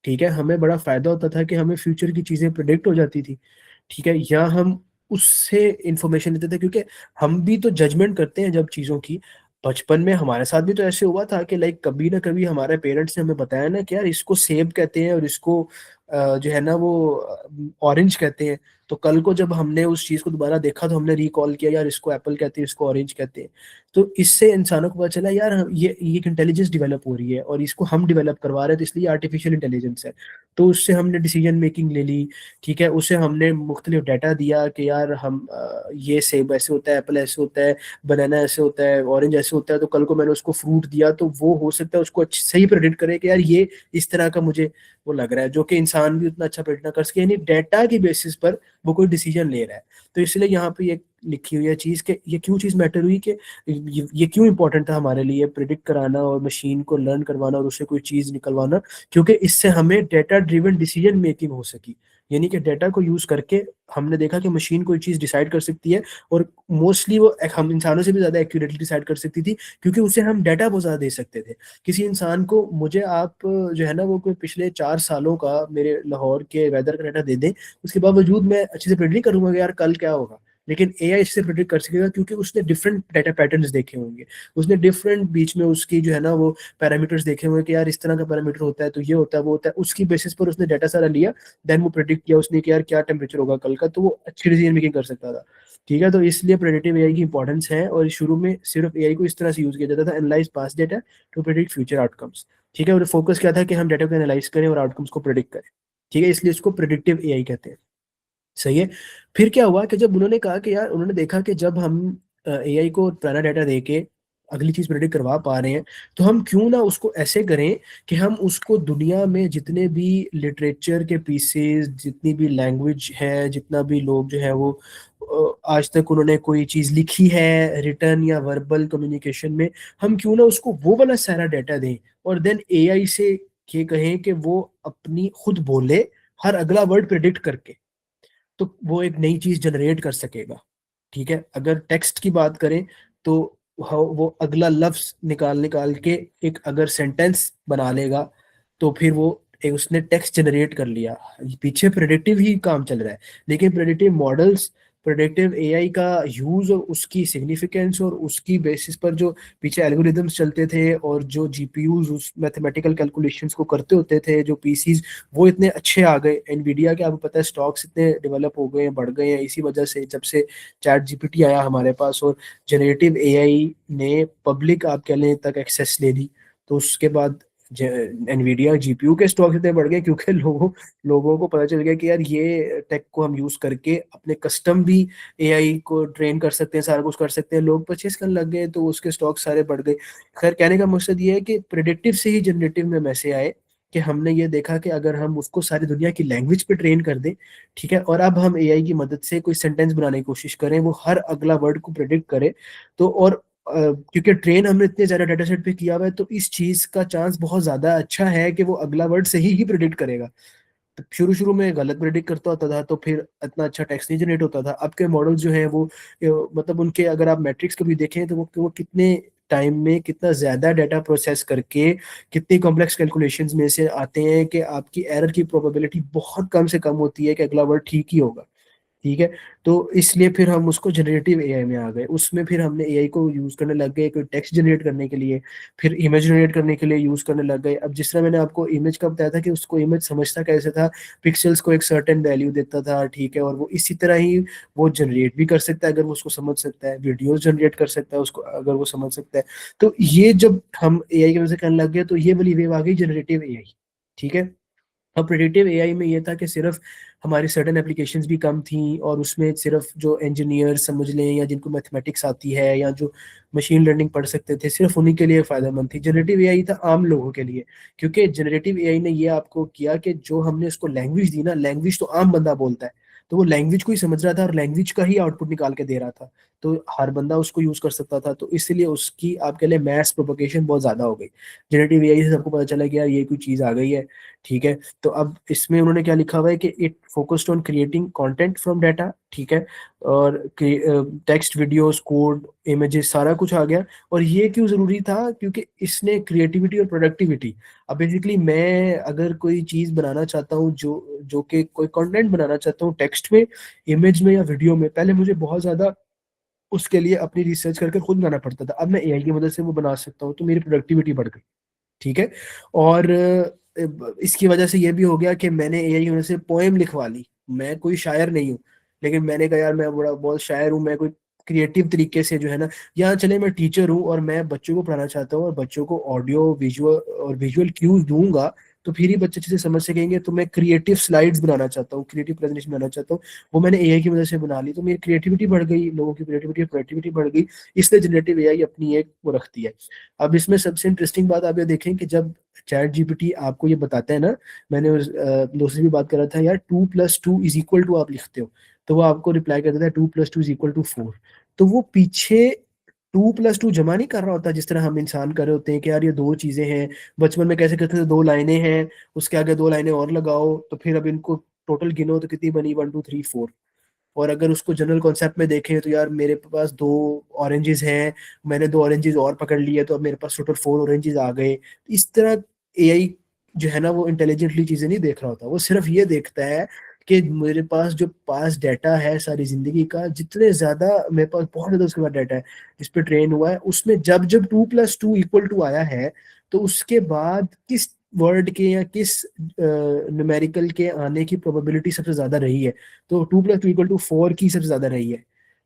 A: ठीक है, हमें बड़ा फायदा होता था कि हमें फ्यूचर की चीजें प्रिडिक्ट हो जाती थी। ठीक है, या हम उससे इंफॉर्मेशन लेते थे, क्योंकि हम भी तो जजमेंट करते हैं जब चीजों की। बचपन में हमारे साथ भी तो ऐसे हुआ था कि लाइक कभी ना कभी हमारे पेरेंट्स ने हमें बताया ना कि यार इसको सेब कहते हैं और इसको जो है ना वो ऑरेंज कहते हैं। तो कल को जब हमने उस चीज को दोबारा देखा तो हमने रिकॉल किया, यार इसको एप्पल कहते हैं, इसको ऑरेंज कहते हैं। तो इससे इंसानों को पता चला यार ये एक इंटेलिजेंस डेवलप हो रही है, और इसको हम डेवलप करवा रहे हैं, तो इसलिए आर्टिफिशियल इंटेलिजेंस है। तो उससे हमने डिसीजन मेकिंग ले ली। ठीक है, उसे हमने मुख्तलिफ डाटा दिया कि यार हम ये सेब ऐसे होता है, एप्पल ऐसे होता है, बनाना ऐसे होता है, ऑरेंज ऐसे होता है। तो कल को मैंने उसको फ्रूट दिया, तो वो हो सकता है उसको सही प्रेडिक्ट करे कि यार ये इस तरह का मुझे वो लग रहा है, जो कि इंसान भी उतना अच्छा प्रेडिक्ट ना कर सके। यानी डाटा की बेसिस पर वो कोई डिसीजन ले रहा है। तो इसलिए यहाँ पे ये लिखी हुई है चीज कि ये क्यों चीज मैटर हुई, कि ये क्यों इंपॉर्टेंट था हमारे लिए प्रिडिक्ट कराना और मशीन को लर्न करवाना और उससे कोई चीज निकलवाना। क्योंकि इससे हमें डेटा ड्रिवन डिसीजन मेकिंग हो सकी। यानी कि डेटा को यूज करके हमने देखा कि मशीन कोई चीज डिसाइड कर सकती है, और मोस्टली वो हम इंसानों से भी ज्यादा एक्यूरेटली डिसाइड कर सकती थी, क्योंकि उसे हम डाटा बहुत ज्यादा दे सकते थे। किसी इंसान को मुझे आप जो है ना वो कोई पिछले 4 सालों का मेरे लाहौर के वेदर का डाटा दे दें, उसके बावजूद मैं अच्छे से प्रेडिक्ट नहीं करूंगा कि यार कल क्या होगा। लेकिन एआई इससे प्रेडिक्ट कर सकेगा, क्योंकि उसने डिफरेंट डाटा पैटर्न्स देखे होंगे, उसने डिफरेंट बीच में उसकी जो है ना वो पैरामीटर्स देखे होंगे कि यार इस तरह का पैरामीटर होता है, तो ये होता है, वो होता है। उसकी बेसिस पर उसने डाटा सारा लिया, देन वो प्रेडिक्ट किया उसने कि यार क्या टेम्परेचर होगा कल का, तो वो अच्छी डिसीजन मेकिंग कर सकता था। ठीक है, तो इसलिए प्रेडिक्टिव एआई की इंपॉर्टेंस है, और शुरू में सिर्फ एआई को इस तरह से यूज किया जाता था, analyse past data to predict future outcomes. ठीक है, और फोकस क्या था कि हम डाटा को एनालाइज करें और आउटकम्स को प्रेडिक्ट करें। ठीक है, इसलिए इसको प्रेडिक्टिव एआई कहते हैं। सही है। फिर क्या हुआ कि जब उन्होंने कहा कि यार, उन्होंने देखा कि जब हम एआई को पुराना डाटा देके अगली चीज प्रेडिक्ट करवा पा रहे हैं, तो हम क्यों ना उसको ऐसे करें कि हम उसको दुनिया में जितने भी लिटरेचर के पीसेस, जितनी भी लैंग्वेज है, जितना भी लोग जो है वो आज तक उन्होंने कोई चीज लिखी है रिटर्न या वर्बल कम्युनिकेशन में, हम क्यों ना उसको वो वाला सारा डाटा दें, और देन एआई से ये कहें कि वो अपनी खुद बोले हर अगला वर्ड प्रेडिक्ट करके, तो वो एक नई चीज जनरेट कर सकेगा। ठीक है, अगर टेक्स्ट की बात करें तो वो अगला लफ्ज निकाल निकाल के एक अगर सेंटेंस बना लेगा, तो फिर वो उसने टेक्स्ट जनरेट कर लिया। पीछे प्रेडिक्टिव ही काम चल रहा है, लेकिन प्रेडिक्टिव मॉडल्स, प्रेडिक्टिव एआई का यूज और उसकी सिग्निफिकेंस और उसकी बेसिस पर जो पीछे एल्गोरिदम्स चलते थे, और जो जीपीयूज उस मैथमेटिकल कैलकुलेशंस को करते होते थे, जो पीसीज वो इतने अच्छे आ गए। एनवीडिया के आपको पता है स्टॉक्स इतने डेवलप हो गए हैं, बढ़ गए हैं, इसी वजह से जब से चैट जीपीटी आया हमारे पास और जनरेटिव एआई ने पब्लिक आप कह लें तक एक्सेस ले ली। तो उसके बाद एनवीडिया जीपीयू के स्टॉक इतने बढ़ गए, क्योंकि लोगों को पता चल गया कि यार ये टेक को हम यूज करके अपने कस्टम भी एआई को ट्रेन कर सकते हैं, सारा कुछ कर सकते हैं। लोग परचेस करने लग गए, तो उसके स्टॉक सारे बढ़ गए। खैर, कहने का मकसद ये है कि प्रेडिक्टिव से ही जनरेटिव में मैसे आए, कि हमने ये देखा कि अगर हम उसको सारी दुनिया की लैंग्वेज पे ट्रेन कर दें, ठीक है, और अब हम एआई की मदद से कोई सेंटेंस बनाने की कोशिश करें, वो हर अगला वर्ड को प्रेडिक्ट करे, तो और क्योंकि ट्रेन हमने इतने ज्यादा डाटा सेट पे किया हुआ है, तो इस चीज का चांस बहुत ज्यादा अच्छा है कि वो अगला वर्ड सही ही प्रेडिक्ट करेगा। तो शुरू शुरू में गलत प्रेडिक्ट करता होता था, तो फिर इतना अच्छा टेक्स्ट नहीं जनरेट होता था। अब के मॉडल जो है वो मतलब उनके अगर आप मैट्रिक्स कभी देखें, तो वो कितने टाइम में कितना ज्यादा डाटा प्रोसेस करके कितनी कॉम्प्लेक्स कैलकुलेशंस में से आते हैं कि आपकी एरर की प्रोबेबिलिटी बहुत कम से कम होती है कि अगला वर्ड ठीक ही होगा। ठीक है। तो इसलिए फिर हम उसको जनरेटिव एआई में आ गए, उसमें फिर हमने एआई को यूज करने लग गए, कोई टेक्स्ट जनरेट करने के लिए, फिर इमेज जनरेट करने के लिए यूज करने लग गए। अब जिस तरह मैंने आपको इमेज का बताया था कि उसको इमेज समझता कैसे था, पिक्सल्स को एक सर्टेन वैल्यू देता था, ठीक है, और वो इसी तरह ही वो जनरेट भी कर सकता है अगर वो उसको समझ सकता है, वीडियोस जनरेट कर सकता है उसको अगर वो समझ सकता है। तो ये जब हम एआई की वजह से करने लग गए तो ये वाली वेव आ गई जनरेटिव एआई। ठीक है। अब प्रेडिक्टिव एआई में ये था कि सिर्फ हमारी सर्टेन एप्लीकेशंस भी कम थी, और उसमें सिर्फ जो इंजीनियर समझ लें या जिनको मैथमेटिक्स आती है या जो मशीन लर्निंग पढ़ सकते थे, सिर्फ उन्हीं के लिए फायदेमंद थी। जनरेटिव एआई था आम लोगों के लिए, क्योंकि जनरेटिव एआई ने ये आपको किया कि जो हमने उसको लैंग्वेज दी ना, लैंग्वेज तो आम बंदा बोलता है, तो वो लैंग्वेज को ही समझ रहा था और लैंग्वेज का ही आउटपुट निकाल के दे रहा था। तो हर बंदा उसको यूज कर सकता था, तो इसलिए उसकी आपके लिए मैस प्रोपोगेशन बहुत ज्यादा हो गई। जनरेटिव एआई से सबको पता चला कि यार ये कोई चीज आ गई है। ठीक है। तो अब इसमें उन्होंने क्या लिखा हुआ है कि it focused on creating content from data. ठीक है। और टेक्स्ट, वीडियोस, कोड, इमेजेस, सारा कुछ आ गया। और ये क्यों जरूरी था? क्योंकि इसने क्रिएटिविटी और प्रोडक्टिविटी, अब बेसिकली मैं अगर कोई चीज बनाना चाहता हूँ, जो जो कि कोई कंटेंट बनाना चाहता हूँ टेक्स्ट में, इमेज में या वीडियो में, पहले मुझे बहुत ज्यादा उसके लिए अपनी रिसर्च करके खुद बनाना पड़ता था। अब मैं एआई की मदद से वो बना सकता हूँ, तो मेरी प्रोडक्टिविटी बढ़ गई। ठीक है। और इसकी वजह से ये भी हो गया कि मैंने एआई की वजह से पोएम लिखवा ली। मैं कोई शायर नहीं हूँ, लेकिन मैंने कहा यार मैं बड़ा बहुत शायर हूँ, मैं कोई क्रिएटिव तरीके से जो है ना, यहाँ चले मैं टीचर हूँ और मैं बच्चों को पढ़ाना चाहता हूँ और बच्चों को ऑडियो विजुअल और विजुअल क्यूज दूंगा, तो फिर ही बच्चे अच्छे से समझ सकेंगे। तो मैं क्रिएटिव स्लाइड्स बनाना चाहता हूँ, क्रिएटिव प्रेजेंटेशन बनाना चाहता हूँ, वो मैंने एआई की वजह से बना ली। तो मेरी क्रिएटिविटी बढ़ गई, लोगों की क्रिएटिविटी प्रोडक्टिविटी बढ़ गई। इसलिए जनरेटिव एआई अपनी एक वो रखती है। अब इसमें सबसे इंटरेस्टिंग बात आप ये देखें कि जब चैट जीपीटी आपको ये बताता है ना, मैंने उस दोस्त से भी बात कर रहा था, यार 2+2 = आप लिखते हो, तो वो आपको रिप्लाई कर देता है 2+2 = 4। तो वो पीछे 2+2 जमा नहीं कर रहा होता जिस तरह हम इंसान कर रहे होते हैं कि यार ये दो चीजें हैं। बचपन में कैसे करते थे, दो लाइनें हैं, उसके आगे दो लाइनें और लगाओ, तो फिर अब इनको टोटल गिनो तो कितनी बनी, 1 2 3 4। और अगर उसको जनरल कॉन्सेप्ट में देखें तो यार मेरे पास दो ऑरेंजेस हैं, मैंने दो ऑरेंजेस और पकड़ लिए, तो अब मेरे पास टोटल 4 ऑरेंजेस आ गए। इस तरह एआई जो है ना, वो इंटेलिजेंटली चीजें नहीं देख रहा होता, वो सिर्फ ये देखता है कि मेरे पास जो पास डाटा है सारी जिंदगी का, जितने ज्यादा मेरे पास बहुत ज्यादा उसके बाद डाटा है जिस पे ट्रेन हुआ है, उसमें जब जब 2+2 = आया है, तो उसके बाद किस वर्ड के या किस न्यूमेरिकल के आने की प्रोबेबिलिटी सबसे ज्यादा रही है, तो 2+2 = 4 की सबसे ज्यादा रही है।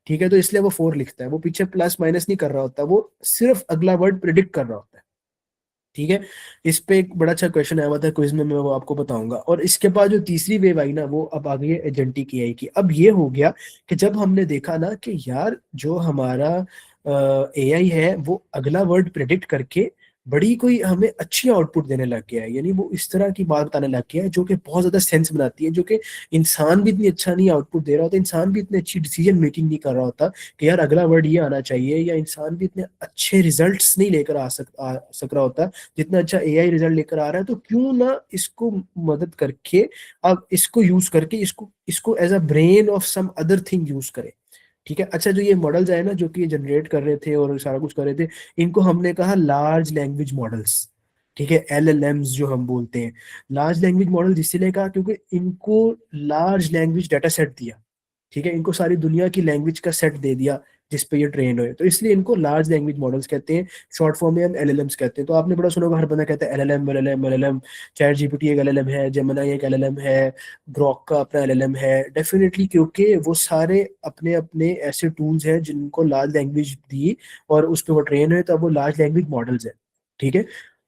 A: ठीक है। तो इसलिए वो 4 लिखता है, वो पीछे प्लस माइनस नहीं कर रहा होता, वो सिर्फ अगला वर्ड प्रिडिक्ट कर रहा होता है। ठीक है। इस पे एक बड़ा अच्छा क्वेश्चन आया हुआ था क्विज में, मैं वो आपको बताऊंगा। और इसके बाद जो तीसरी वेव आई ना, वो अब आ गई है एजेंटिक एआई की। अब ये हो गया कि जब हमने देखा ना कि यार जो हमारा एआई है वो अगला वर्ड प्रिडिक्ट करके बड़ी कोई हमें अच्छी आउटपुट देने लग गया है, यानी वो इस तरह की बात बताने लग गया है जो कि बहुत ज्यादा सेंस बनाती है, जो कि इंसान भी इतनी अच्छा नहीं आउटपुट दे रहा होता, इंसान भी इतनी अच्छी डिसीजन मेकिंग नहीं कर रहा होता कि यार अगला वर्ड ये आना चाहिए, या इंसान भी इतने अच्छे रिजल्ट्स नहीं लेकर आ सक रहा होता जितना अच्छा एआई रिजल्ट लेकर आ रहा है। तो क्यों ना इसको मदद करके, अब इसको यूज करके, इसको इसको as a brain of some other thing use करें। ठीक है। अच्छा, जो ये मॉडल्स आए ना, जो कि जनरेट कर रहे थे और सारा कुछ कर रहे थे, इनको हमने कहा लार्ज लैंग्वेज मॉडल्स। ठीक है, एलएलएम्स जो हम बोलते हैं। लार्ज लैंग्वेज मॉडल इसलिए कहा क्योंकि इनको लार्ज लैंग्वेज डाटा सेट दिया। ठीक है, इनको सारी दुनिया की लैंग्वेज का सेट दे दिया जिस पे ये ट्रेन हुए, तो इसलिए इनको लार्ज लैंग्वेज मॉडल्स कहते हैं। शॉर्ट फॉर्म में हम एलएलएम्स कहते हैं। तो आपने बड़ा सुना होगा, हर बंदा कहता है LLM LLM LLM. Chat GPT एक एलएलएम है, जेमिनी एक एलएलएम है, ग्रॉक का अपना एलएलएम है, डेफिनेटली, क्योंकि वो सारे अपने अपने ऐसे टूल्स हैं जिनको लार्ज लैंग्वेज दी और उस पर वो ट्रेन हुए, तो अब वो लार्ज लैंग्वेज मॉडल्स है। ठीक है।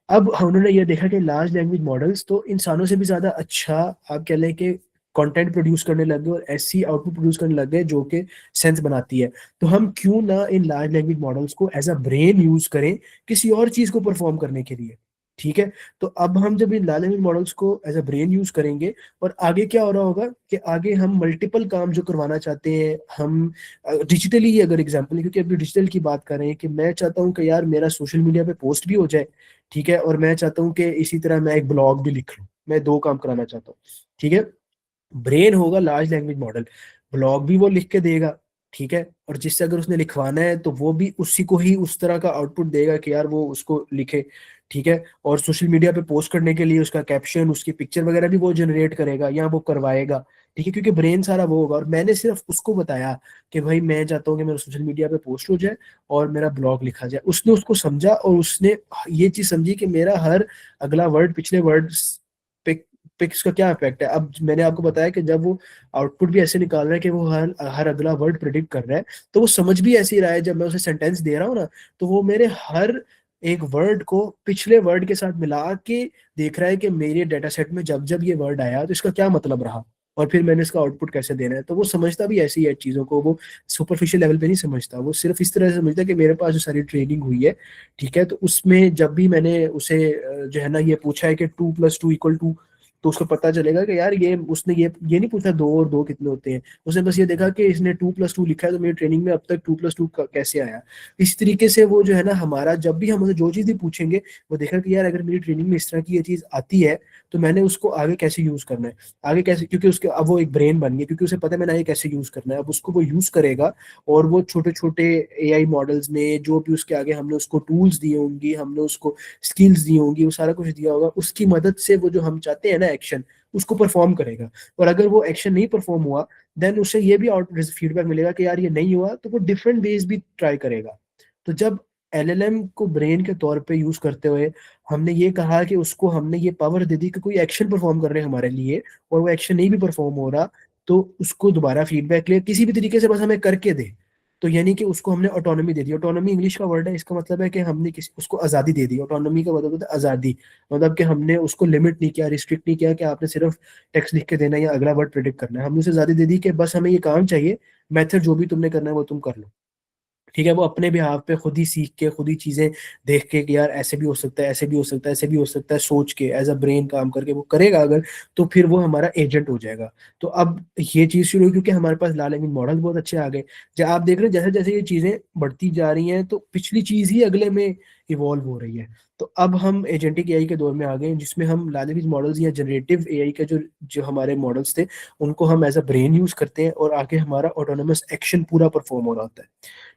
A: अब उन्होंने ये देखा कि लार्ज लैंग्वेज मॉडल्स तो इंसानों से भी ज्यादा अच्छा, आप कह लें कि कंटेंट प्रोड्यूस करने लग गए और ऐसी आउटपुट प्रोड्यूस करने लग गए जो कि सेंस बनाती है। तो हम क्यों ना इन लार्ज लैंग्वेज मॉडल्स को एज अ ब्रेन यूज करें किसी और चीज को परफॉर्म करने के लिए। ठीक है। तो अब हम जब इन लार्ज लैंग्वेज मॉडल्स को एज अ ब्रेन यूज करेंगे, और आगे क्या हो रहा होगा कि आगे हम मल्टीपल काम जो करवाना चाहते हैं, हम डिजिटली ही अगर एग्जाम्पल, क्योंकि अभी डिजिटल की बात कर रहे हैं, कि मैं चाहता हूँ कि यार मेरा सोशल मीडिया पे पोस्ट भी हो जाए। ठीक है। और मैं चाहता हूँ कि इसी तरह मैं एक ब्लॉग भी लिख लूँ, मैं दो काम कराना चाहता हूँ। ठीक है। ब्रेन होगा लार्ज लैंग्वेज मॉडल, ब्लॉग भी वो लिख के देगा। ठीक है। और जिससे अगर उसने लिखवाना है तो वो भी उसी को ही उस तरह का आउटपुट देगा कि यार वो उसको लिखे। ठीक है। और सोशल मीडिया पे पोस्ट करने के लिए उसका कैप्शन, उसकी पिक्चर वगैरह भी वो जनरेट करेगा या वो करवाएगा। ठीक है, क्योंकि ब्रेन सारा वो होगा। और मैंने सिर्फ उसको बताया कि भाई मैं चाहता हूँ कि मेरा सोशल मीडिया पे पोस्ट हो जाए और मेरा ब्लॉग लिखा जाए। उसने उसको समझा और उसने ये चीज समझी कि मेरा हर अगला वर्ड पिछले वर्ड पे पे इसका क्या इफेक्ट है। अब मैंने आपको बताया कि जब वो आउटपुट भी ऐसे निकाल रहा है कि वो हर हर अगला वर्ड प्रिडिक्ट कर रहा है, तो वो समझ भी ऐसे ही रहा है। जब मैं उसे सेंटेंस दे रहा हूँ ना, तो वो मेरे हर एक वर्ड को पिछले वर्ड के साथ मिला के देख रहा है कि मेरे डेटा सेट में जब जब ये वर्ड आया तो इसका क्या मतलब रहा, और फिर मैंने इसका आउटपुट कैसे देना है। तो वो समझता भी ऐसी है चीजों को, वो सुपरफिशियल लेवल पे नहीं समझता, वो सिर्फ इस तरह से समझता है कि मेरे पास जो सारी ट्रेनिंग हुई है, ठीक है, तो उसमें जब भी मैंने उसे जो है ना ये पूछा है कि 2+2=2, तो उसको पता चलेगा कि यार ये उसने ये नहीं पूछा 2 और 2 कितने होते हैं, उसने बस ये देखा कि इसने 2+2 लिखा है, तो मेरी ट्रेनिंग में अब तक 2+2 कैसे आया। इस तरीके से वो जो है ना हमारा जब भी हम उसे जो चीज़ भी पूछेंगे, वो देखा कि यार अगर मेरी ट्रेनिंग में इस तरह की ये चीज़ आती है, तो मैंने उसको आगे कैसे यूज करना है, आगे कैसे, क्योंकि उसके अब वो एक ब्रेन बन गया, क्योंकि उसे पता है मैंने आगे कैसे यूज करना है। अब उसको वो यूज करेगा, और वो छोटे छोटे एआई मॉडल्स में जो भी उसके आगे हमने उसको टूल्स दिए होंगी, हमने उसको स्किल्स दी होंगी, वो सारा कुछ दिया होगा, उसकी मदद से वो जो हम चाहते हैं ना एक्शन, उसको परफॉर्म करेगा। और अगर वो एक्शन नहीं परफॉर्म हुआ, देन उसे ये भी आउट फीडबैक मिलेगा कि यार ये नहीं हुआ, तो वो डिफरेंट वेज भी ट्राई करेगा। तो जब एलएलएम को ब्रेन के तौर पे यूज करते हुए हमने ये कहा कि उसको हमने ये पावर दे दी कि कोई एक्शन परफॉर्म कर रहे हैं हमारे लिए, और वो एक्शन नहीं भी परफॉर्म हो रहा, तो उसको दोबारा फीडबैक ले किसी भी तरीके से, बस हमें करके दे। तो यानी कि उसको हमने ऑटोनॉमी दे दी। ऑटोनॉमी इंग्लिश का वर्ड है, इसका मतलब है कि हमने किसी उसको आज़ादी दे दी। ऑटोनॉमी का मतलब होता है आज़ादी, मतलब कि हमने उसको लिमिट नहीं किया, रिस्ट्रिक्ट नहीं किया कि आपने सिर्फ टेक्स्ट लिख के देना है या अगला वर्ड प्रिडिक्ट करना है। हमने उसे आज़ादी दे दी कि बस हमें ये काम चाहिए, मेथड जो भी तुमने करना है वो तुम कर लो। ठीक है, वो अपने बिहाव पे खुद ही सीख के, खुद ही चीजें देख के कि यार ऐसे भी हो सकता है, ऐसे भी हो सकता है, ऐसे भी हो सकता है, सोच के एज अ ब्रेन काम करके वो करेगा अगर, तो फिर वो हमारा एजेंट हो जाएगा। तो अब ये चीज शुरू हुई क्योंकि हमारे पास लार्ज लैंग्वेज मॉडल बहुत अच्छे आ गए। जब आप देख रहे हैं जैसे जैसे ये चीजें बढ़ती जा रही हैं, तो पिछली चीज ही अगले में इवॉल्व हो रही है। तो अब हम एजेंटिक एआई के दौर में आ गए हैं, जिसमें हम लार्ज लैंग्वेज मॉडल्स या जनरेटिव एआई के जो जो हमारे मॉडल्स थे, उनको हम एज अ ब्रेन यूज करते हैं, और आगे हमारा ऑटोनोमस एक्शन पूरा परफॉर्म हो रहा होता है।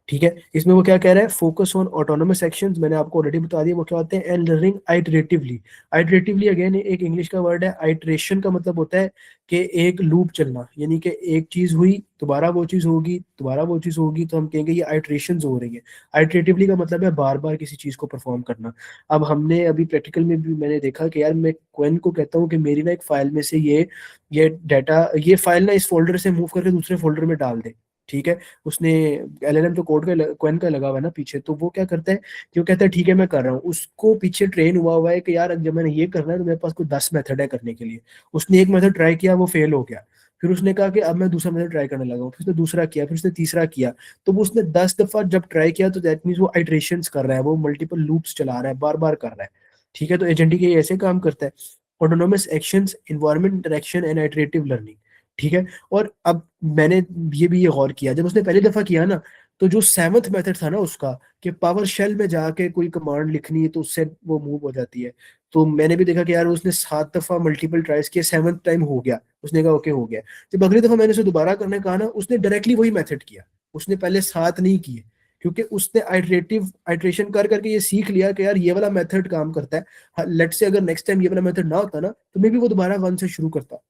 A: ठीक है, इसमें वो क्या कह रहा है, फोकस ऑन ऑटोनोमस एक्शंस, मैंने आपको ऑलरेडी बता दिया वो क्या होते हैं, and learning iteratively. Iteratively again एक इंग्लिश का वर्ड है। आइटरेशन का मतलब होता है कि एक लूप चलना, यानी कि एक चीज हुई, दोबारा वो चीज होगी, दोबारा वो चीज होगी, तो हम कहेंगे ये आइटरेशंस हो रही है। आइटरेटिवली का मतलब है बार बार किसी चीज को परफॉर्म करना। अब हमने अभी प्रैक्टिकल में भी मैंने देखा कि यार मैं क्वेन को कहता हूँ कि मेरी ना एक फाइल में से ये डाटा, ये फाइल ना इस फोल्डर से मूव करके दूसरे फोल्डर में डाल दे। ठीक है, उसने एलएलएम तो कोड का क्वेन का लगा हुआ है ना पीछे, तो वो क्या करता है कि वो कहता है ठीक है मैं कर रहा हूँ, उसको पीछे ट्रेन हुआ हुआ है कि यार जब मैंने ये करना है तो मेरे पास कोई 10 मेथड है करने के लिए। उसने एक मेथड ट्राई किया, वो फेल हो गया, फिर उसने कहा कि अब मैं दूसरा मेथड ट्राई करने लगा हूँ, फिर उसने दूसरा किया, फिर उसने तीसरा किया। तो वो उसने 10 दफा जब ट्राई किया, तो दैट मीन्स वो आइटरेशंस कर रहा है, वो मल्टीपल लूप्स चला रहा है, बार बार कर रहा है। ठीक है, तो एजेंटिक ये ऐसे काम करता है। Autonomous actions, environment interaction and iterative learning. ठीक है, और अब मैंने ये गौर किया, जब उसने पहली दफा किया ना, तो जो सेवंथ मेथड था ना उसका, कि पावर शेल में जाके कोई कमांड लिखनी है तो उससे वो मूव हो जाती है, तो मैंने भी देखा कि यार उसने 7 दफा मल्टीपल ट्राइज किए, सेवंथ टाइम हो गया, उसने कहा ओके हो गया। जब अगली दफा मैंने उसे दोबारा करने कहा ना, उसने डायरेक्टली वही मेथड किया, उसने पहले 7 नहीं किए, क्योंकि उसने आइटरेशन कर करके ये सीख लिया कि यार ये वाला मेथड काम करता है। लेट से अगर नेक्स्ट टाइम ये वाला मेथड ना होता ना, तो मे भी वो दोबारा 1 से शुरू करता।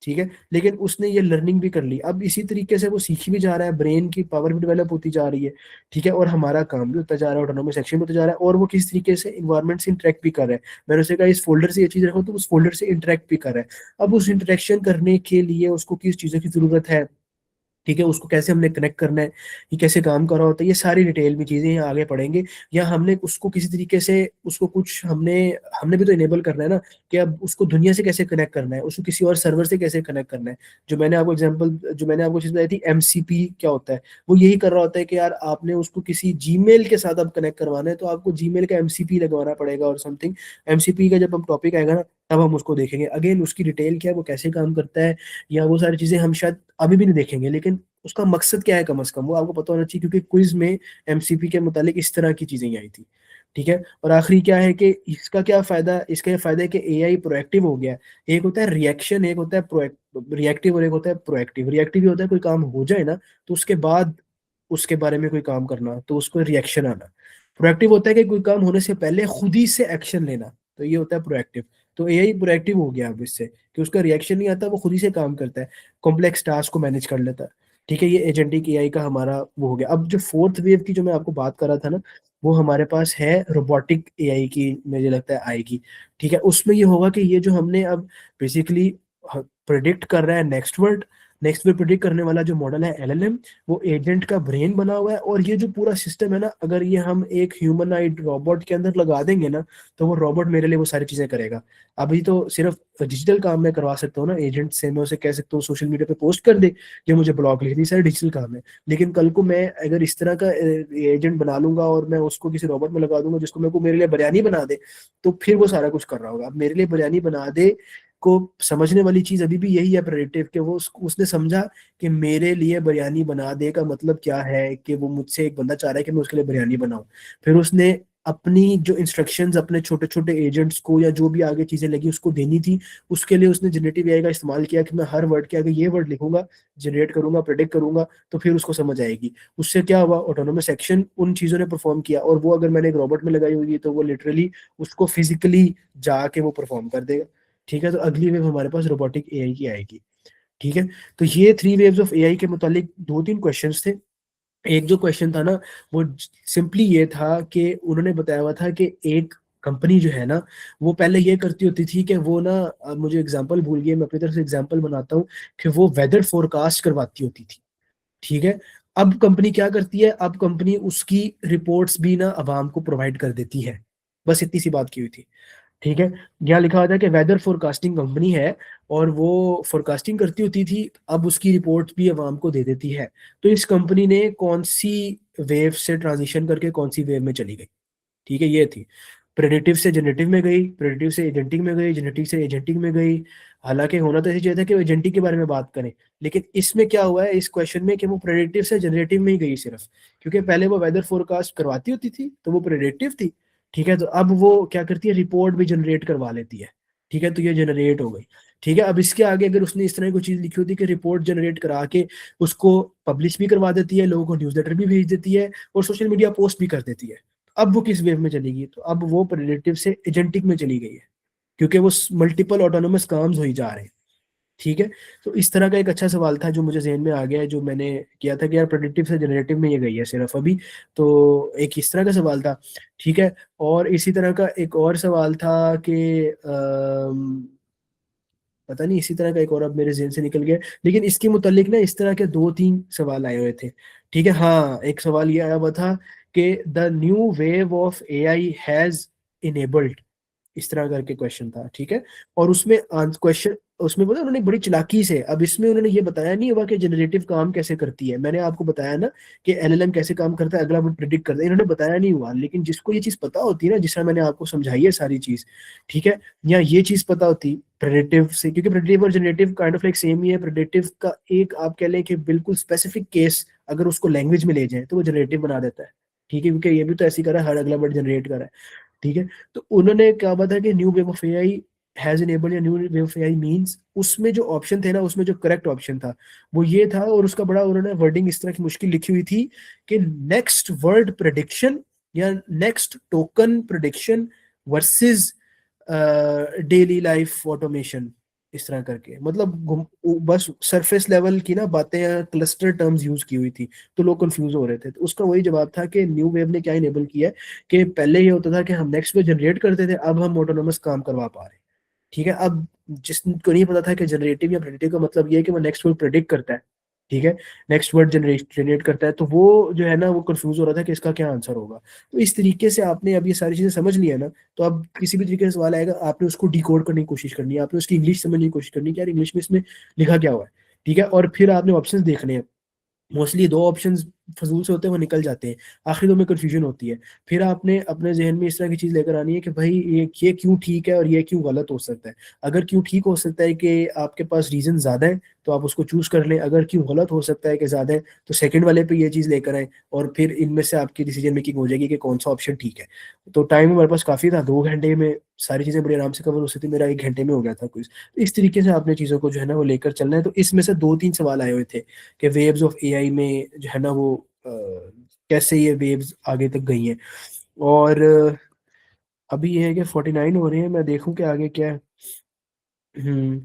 A: ठीक है, लेकिन उसने ये लर्निंग भी कर ली, अब इसी तरीके से वो सीख भी जा रहा है, ब्रेन की पावर भी डेवलप होती जा रही है। ठीक है, और हमारा काम भी होता जा रहा है, ऑटोनोमस एक्शन भी होता जा रहा है, और वो किस तरीके से इन्वायरमेंट से इंटरेक्ट भी कर रहा है। मैंने उसे कहा इस फोल्डर से ये चीज रखो, तो उस फोल्डर से इंटरेक्ट भी कर रहा है। अब उस इंटरेक्शन करने के लिए उसको किस चीजों की जरूरत है, ठीक है, उसको कैसे हमने कनेक्ट करना है, ये कैसे काम कर रहा होता है, ये सारी डिटेल में चीजें यहाँ आगे पढ़ेंगे। या हमने उसको किसी तरीके से, उसको कुछ हमने हमने भी तो इनेबल करना है ना, कि अब उसको दुनिया से कैसे कनेक्ट करना है, उसको किसी और सर्वर से कैसे कनेक्ट करना है। जो मैंने आपको चीज बताई थी, एमसीपी क्या होता है, वो यही कर रहा होता है कि यार आपने उसको किसी जीमेल के साथ अब कनेक्ट करवाना है, तो आपको जीमेल का एमसीपी लगवाना पड़ेगा और समथिंग। एमसीपी का जब हम टॉपिक आएगा ना, तब हम उसको देखेंगे अगेन, उसकी डिटेल क्या है, वो कैसे काम करता है, या वो सारी चीजें हम शायद अभी भी नहीं देखेंगे, लेकिन उसका मकसद क्या है कम से कम वो आपको पता होना चाहिए, क्योंकि क्विज में एमसीपी के मुतालिक इस तरह की चीजें ही आई थी। ठीक है, और आखिरी क्या है कि इसका क्या फायदा, इसका ये फायदा है कि एआई प्रोएक्टिव हो गया है। एक होता है रिएक्शन, एक होता है रिएक्टिव, और एक होता है प्रोएक्टिव। रिएक्टिव ये होता है कोई काम हो जाए ना, तो उसके बाद उसके बारे में कोई काम करना, तो उसको रिएक्शन आना। प्रोएक्टिव होता है कि कोई काम होने से पहले खुद ही से एक्शन लेना, तो ये होता है प्रोएक्टिव। तो एआई प्रोएक्टिव हो गया अब इससे, कि उसका रिएक्शन नहीं आता, वो खुद ही से काम करता है, कॉम्प्लेक्स टास्क को मैनेज कर लेता है। ठीक है, ये एजेंटिक एआई का हमारा वो हो गया। अब जो फोर्थ वेव की जो मैं आपको बात कर रहा था ना, वो हमारे पास है रोबोटिक एआई की, मुझे लगता है आएगी। ठीक है, उसमें ये होगा कि ये जो हमने अब बेसिकली प्रिडिक्ट कर रहा है नेक्स्ट वर्ड प्रिडिक्ट करने वाला जो मॉडल है एलएलएम, वो एजेंट का ब्रेन बना हुआ है। और ये जो पूरा सिस्टम है ना, अगर ये हम एक ह्यूमनाइड रोबोट के अंदर लगा देंगे ना, तो वो रोबोट मेरे लिए वो सारी चीजें करेगा। अभी तो सिर्फ डिजिटल काम में करवा सकता हूँ ना, एजेंट से मैं उसे कह सकता हूँ सोशल मीडिया पे पोस्ट कर दे कि मुझे ब्लॉग लिख दी, सारे डिजिटल काम है। लेकिन कल को मैं अगर इस तरह का एजेंट बना लूंगा और मैं उसको किसी रोबोट में लगा दूंगा जिसको मेरे लिए बिरयानी बना दे, तो फिर वो सारा कुछ कर रहा होगा। अब मेरे लिए बिरयानी बना दे को समझने वाली चीज अभी भी यही है प्रेडिक्टिव, कि वो उसने समझा कि मेरे लिए बिरयानी बना दे का मतलब क्या है, कि वो मुझसे एक बंदा चाह रहा है कि मैं उसके लिए बिरयानी बनाऊं। फिर उसने अपनी जो इंस्ट्रक्शंस अपने छोटे छोटे एजेंट्स को या जो भी आगे चीजें लगी उसको देनी थी, उसके लिए उसने जनरेटिव एआई का इस्तेमाल किया कि मैं हर वर्ड के आगे ये वर्ड लिखूंगा, जनरेट करूंगा, प्रेडिक्ट करूंगा, तो फिर उसको समझ आएगी। उससे क्या हुआ, ऑटोनोमस एक्शन उन चीजों ने परफॉर्म किया, और वो अगर मैंने एक रोबोट में लगाई हुई है तो वो लिटरली उसको फिजिकली जाके वो परफॉर्म कर देगा। ठीक है, तो अगली वेव हमारे पास रोबोटिक एआई की आएगी। ठीक है, तो ये थ्री वेव्स ऑफ एआई के मुतालिक दो तीन क्वेश्चंस थे। एक जो क्वेश्चन था ना, वो सिंपली ये था कि उन्होंने बताया हुआ था कि एक कंपनी जो है ना, वो पहले ये करती होती थी कि वो ना, अब मुझे एग्जांपल भूल गई, मैं अपनी तरफ से एग्जांपल बनाता हूँ, कि वो वेदर फोरकास्ट करवाती होती थी। ठीक है, अब कंपनी क्या करती है, अब कंपनी उसकी रिपोर्ट्स भी ना अवाम को प्रोवाइड कर देती है। बस इतनी सी बात की हुई थी। ठीक है, यहाँ लिखा हुआ था कि वेदर फोरकास्टिंग कंपनी है, और वो फोरकास्टिंग करती होती थी, अब उसकी रिपोर्ट भी अवाम को दे देती है। तो इस कंपनी ने कौन सी वेव से ट्रांजिशन करके कौन सी वेव में चली गई। ठीक है, ये थी, प्रेडिक्टिव से जनरेटिव में गई, प्रेडिक्टिव से एजेंटिक में गई, जेनेटिक से एजेंटिक में गई। हालांकि होना तो ऐसे चाहिए था कि वो एजेंटिक के बारे में बात करें, लेकिन इसमें क्या हुआ है इस क्वेश्चन में, कि वो प्रेडिक्टिव से जनरेटिव में ही गई सिर्फ, क्योंकि पहले वो वेदर फोरकास्ट करवाती होती थी तो वो प्रेडिक्टिव थी। ठीक है, तो अब वो क्या करती है, रिपोर्ट भी जनरेट करवा लेती है। ठीक है, तो ये जनरेट हो गई। ठीक है, अब इसके आगे अगर उसने इस तरह की कोई चीज लिखी होती कि रिपोर्ट जनरेट करा के उसको पब्लिश भी करवा देती है, लोगों को न्यूज़लेटर भी भेज देती है, और सोशल मीडिया पोस्ट भी कर देती है, अब वो किस वेव में चलेगी, तो अब वो प्रेडिक्टिव से एजेंटिक में चली गई है, क्योंकि वो मल्टीपल ऑटोनोमस काम्स हो ही जा रहे हैं। ठीक है, तो इस तरह का एक अच्छा सवाल था जो मुझे जहन में आ गया है, जो मैंने किया था कि यार प्रेडिक्टिव से जनरेटिव में ये गई है सिर्फ अभी। तो एक इस तरह का सवाल था। ठीक है, और इसी तरह का एक और सवाल था कि पता नहीं, इसी तरह का एक और अब मेरे जहन से निकल गया, लेकिन इसके मुतालिक ना इस तरह के दो तीन सवाल आए हुए थे। ठीक है, हाँ, एक सवाल ये आया हुआ था कि the new wave of AI has enabled, इस तरह करके क्वेश्चन था। ठीक है, और उसमें क्वेश्चन, उसमें बोला उन्होंने बड़ी चालाकी से, अब इसमें उन्होंने ये बताया नहीं हुआ कि जनरेटिव काम कैसे करती है, मैंने आपको बताया ना कि एलएलएम कैसे काम करता है, अगला वो प्रिडिक्ट करता है, इन्होंने बताया नहीं हुआ। लेकिन जिसको ये चीज पता होती है ना, जिस तरह मैंने आपको समझाई है सारी चीज, ठीक है, या ये चीज पता होती प्रेडिक्टिव से, क्योंकि प्रेडिक्टिव और generative kind of like same ही है। प्रेडिक्टिव का एक आप कह लें कि बिल्कुल स्पेसिफिक केस अगर उसको लैंग्वेज में ले जाए तो वो जनरेटिव बना देता है। ठीक है, क्योंकि ये भी तो ऐसी कर रहा है, हर अगला वर्ड जनरेट कर रहा है। ठीक है, तो उन्होंने क्या बताया कि new wave of AI has enabled, या new wave of AI means, उसमें जो ऑप्शन थे ना, उसमें जो करेक्ट ऑप्शन था वो ये था, और उसका बड़ा उन्होंने वर्डिंग इस तरह की मुश्किल लिखी हुई थी कि नेक्स्ट वर्ड प्रेडिक्शन या next token prediction versus daily life automation, इस तरह करके, मतलब बस सरफेस लेवल की ना बातें या क्लस्टर टर्म्स यूज की हुई थी, तो लोग कंफ्यूज हो रहे थे। तो उसका वही जवाब था कि न्यू वेव ने क्या इनेबल किया है, कि पहले ये होता था कि हम नेक्स्ट पे जनरेट करते थे, अब हम ऑटोनोमस काम करवा पा रहे हैं। ठीक है, अब जिसको नहीं पता था कि जनरेटिव या प्रेडिक्टिव का मतलब ये है कि वो नेक्स्ट वर्ड प्रेडिक्ट करता है। ठीक है, नेक्स्ट वर्ड जनरेट करता है, तो वो जो है ना, वो कंफ्यूज हो रहा था कि इसका क्या आंसर होगा। तो इस तरीके से आपने अब ये सारी चीजें समझ लिया ना, तो अब किसी भी तरीके से सवाल आएगा, आपने उसको डिकोड करने की कोशिश करनी है, आपने उसकी इंग्लिश समझने की कोशिश करनी है कि यार इंग्लिश में इसमें लिखा क्या हुआ है। ठीक है, और फिर आपने ऑप्शंस देखने हैं, मोस्टली दो ऑप्शंस फजूल से होते हैं, वो निकल जाते हैं, आखिर दो में कंफ्यूजन होती है। फिर आपने अपने जहन में इस तरह की चीज लेकर आनी है कि भाई ये क्यों ठीक है और ये क्यों गलत हो सकता है। अगर क्यों ठीक हो सकता है कि आपके पास रीजन ज्यादा है तो आप उसको चूज कर लें, अगर क्यों गलत हो सकता है कि ज्यादा है तो सेकंड वाले पे ये चीज लेकर आए, और फिर इनमें से आपकी डिसीजन मेकिंग हो जाएगी कि कौन सा ऑप्शन ठीक है। तो टाइम हमारे पास काफी था, 2 घंटे में सारी चीजें बड़ी आराम से कवर हो सकती थी, मेरा 1 घंटे में हो गया था कुछ। तो इस तरीके से आपने चीजों को जो है ना वो लेकर चलना है। तो इसमें से दो तीन सवाल आए हुए थे कि वेव्स ऑफ एआई में जो है ना वो, कैसे ये वेव्स आगे तक गई हैं। और अभी ये है कि 49 हो रहे हैं, मैं देखूं कि आगे क्या है। हम्म।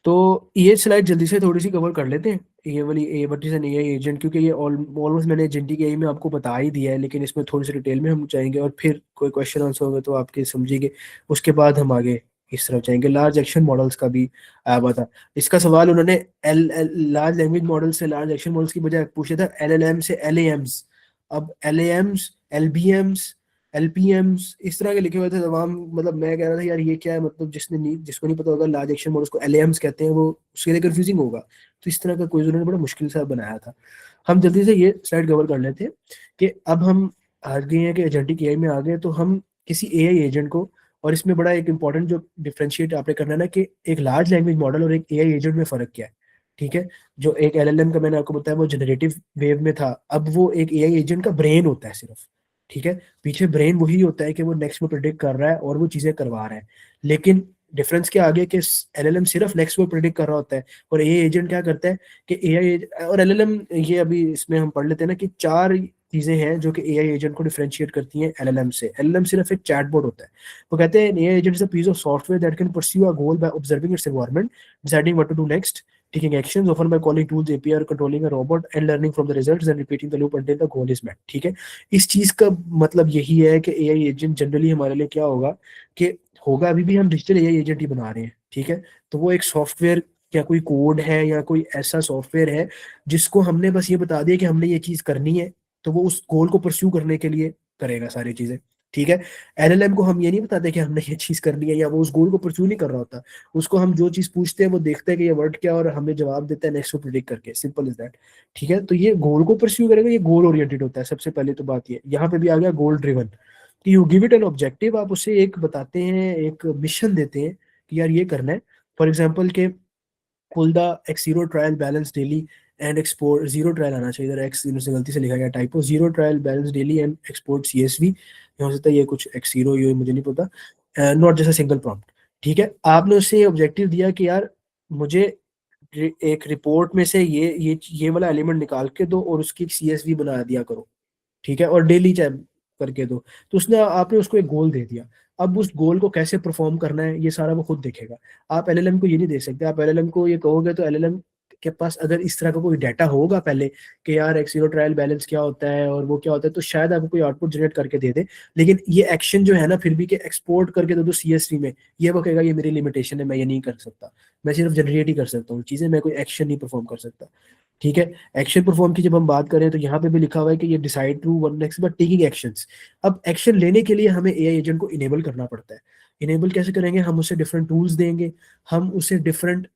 A: तो ये स्लाइड जल्दी से थोड़ी सी कवर कर लेते हैं, ये वाली ए वर्टिसन ए आई एजेंट, क्योंकि ये ऑलमोस्ट मैंने एजेंटिक एआई में आपको बता ही दिया है, लेकिन इसमें थोड़ी सी डिटेल में हम जाएंगे और फिर कोई क्वेश्चन आंसर होगा तो आपके समझेंगे। उसके बाद हम आगे इस तरफ जाएंगे, लार्ज एक्शन मॉडल्स का भी आया हुआ था। इसका सवाल उन्होंने एल लार्ज लैंग्वेज मॉडल से लार्ज एक्शन मॉडल्स की बजाय पूछा था एल एल एम से एल ए एम्स। अब L A Ms, L B Ms, LPMs इस तरह के लिखे हुए थे तमाम। मतलब मैं कह रहा था यार ये क्या है, मतलब जिसको नहीं पता होगा लार्ज एक्शन मॉडल को एलएएम्स कहते हैं, वो उसके लिए कंफ्यूजिंग होगा। तो इस तरह का कोई उन्होंने बड़ा मुश्किल सा बनाया था। हम जल्दी से ये स्लाइड कवर कर लेते हैं कि अब हम आ गए हैं कि एजेंटिक एआई में आ गए, तो हम किसी एआई एजेंट को, और इसमें बड़ा एक इंपॉर्टेंट जो डिफरेंशिएट आपने करना है ना, कि एक लार्ज लैंग्वेज मॉडल और एक एआई एजेंट में फर्क क्या है। ठीक है। जो एक एलएलएम का मैंने आपको बताया वो जनरेटिव वेव में था, अब वो एक एआई एजेंट का ब्रेन होता है सिर्फ। ठीक है। पीछे ब्रेन वही होता है कि वो नेक्स्ट में प्रिडिक्ट कर रहा है और वो चीजें करवा रहा है। लेकिन डिफरेंस क्या आ गया कि एलएलएम सिर्फ नेक्स्ट में प्रिडिक्ट कर रहा होता है, और ए एजेंट क्या करता है कि एआई और एलएलएम, ये अभी इसमें हम पढ़ लेते हैं ना कि चार चीजें हैं जो कि एआई एजेंट को डिफरेंशिएट करती हैं एलएलएम से। एलएलएम सिर्फ एक चैटबॉट होता है। वो कहते हैं AI agent is a piece of software that can pursue a goal by observing its environment, deciding what to do next, taking actions often by calling tools API or controlling a robot and learning from the results and repeating the loop until the goal is met। ठीक है। इस चीज का मतलब यही है कि AI agent generally हमारे लिए क्या होगा, कि होगा, अभी भी हम डिजिटल एआई एजेंट ही बना रहे हैं। ठीक है। तो वो एक सॉफ्टवेयर, क्या कोई कोड है या कोई ऐसा सॉफ्टवेयर है जिसको हमने बस ये बता दिया कि हमने ये चीज करनी है, तो वो उस गोल को परस्यू करने के लिए करेगा सारी चीजें। ठीक है। एलएलएम को हम ये नहीं बताते कि हमने ये चीज करनी है, या वो उस गोल को परस्यू नहीं कर रहा होता। उसको हम जो चीज पूछते हैं वो देखते हैं कि ये वर्ड क्या है, और हमें जवाब देता है नेक्स्ट को प्रिडिक्ट करके, सिंपल इज दैट। ठीक है। तो ये गोल को परस्यू करेगा, ये गोल ओरिएंटेड होता है। सबसे पहले तो बात ये यहाँ पे भी आ गया गोल ड्रिवन, कि you give it an objective, आप उसे एक बताते हैं, एक मिशन देते हैं कि यार ये करना है। फॉर एग्जाम्पल के pull the x zero trial balance daily and export, zero trial आना चाहिए, इधर एक्स जीरो से गलती से लिखा गया typo, zero trial balance daily and export CSV, हो सकता है ये कुछ एक्स जीरो, ये मुझे नहीं पता, नॉट जैसा सिंगल प्रॉम्प्ट। ठीक है। आपने उससे ऑब्जेक्टिव दिया कि यार मुझे एक रिपोर्ट में से ये वाला एलिमेंट निकाल के दो और उसकी एक सीएसवी बना दिया करो। ठीक है। और डेली चैप करके दो। तो उसने, आपने उसको एक गोल दे दिया। अब उस गोल को कैसे परफॉर्म करना है ये सारा वो खुद देखेगा। आप एलएलएम को ये नहीं दे सकते। आप एलएलएम को ये कहोगे तो एलएलएम के पास अगर इस तरह का कोई डाटा होगा पहले कि यार एक्सीरो ट्रायल बैलेंस क्या होता है और वो क्या होता है, तो शायद आपको कोई आउटपुट जनरेट करके दे दे। लेकिन ये एक्शन जो है ना, फिर भी कि एक्सपोर्ट करके दे दो सीएसवी में, ये वो कहेगा ये मेरी लिमिटेशन है, मैं ये नहीं कर सकता। मैं सिर्फ जनरेट ही कर सकता हूँ चीजें, मैं कोई एक्शन नहीं परफॉर्म कर सकता। ठीक है। एक्शन परफॉर्म की जब हम बात करें तो यहाँ पे भी लिखा हुआ है कि ये decide to one next but taking actions. अब एक्शन लेने के लिए हमें एआई एजेंट को इनेबल करना पड़ता है। इनेबल कैसे करेंगे, हम उसे डिफरेंट टूल्स देंगे, हम उसे डिफरेंट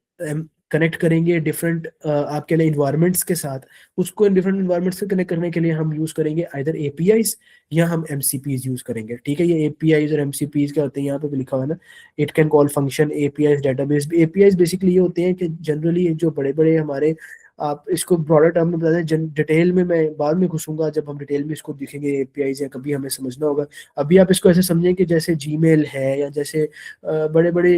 A: कनेक्ट करेंगे डिफरेंट आपके लिए इन्वायरमेंट्स के साथ। उसको इन डिफरेंट इन्वायरमेंट्स से कनेक्ट करने के लिए हम यूज करेंगे आइदर एपीआईज या हम एमसीपीज यूज करेंगे। ठीक है। ये एपीआईज और एमसीपीज क्या होते हैं, यहाँ पे भी लिखा हुआ है ना, it can call function APIs database. APIs basically ये होते हैं कि जनरली जो बड़े बड़े हमारे, आप इसको ब्रॉडर टर्म में बता दें, डिटेल में मैं बाद में घुसूंगा जब हम डिटेल में इसको देखेंगे एपीआईज, या कभी हमें समझना होगा। अभी आप इसको ऐसे समझें कि जैसे जीमेल है, या जैसे बड़े बड़े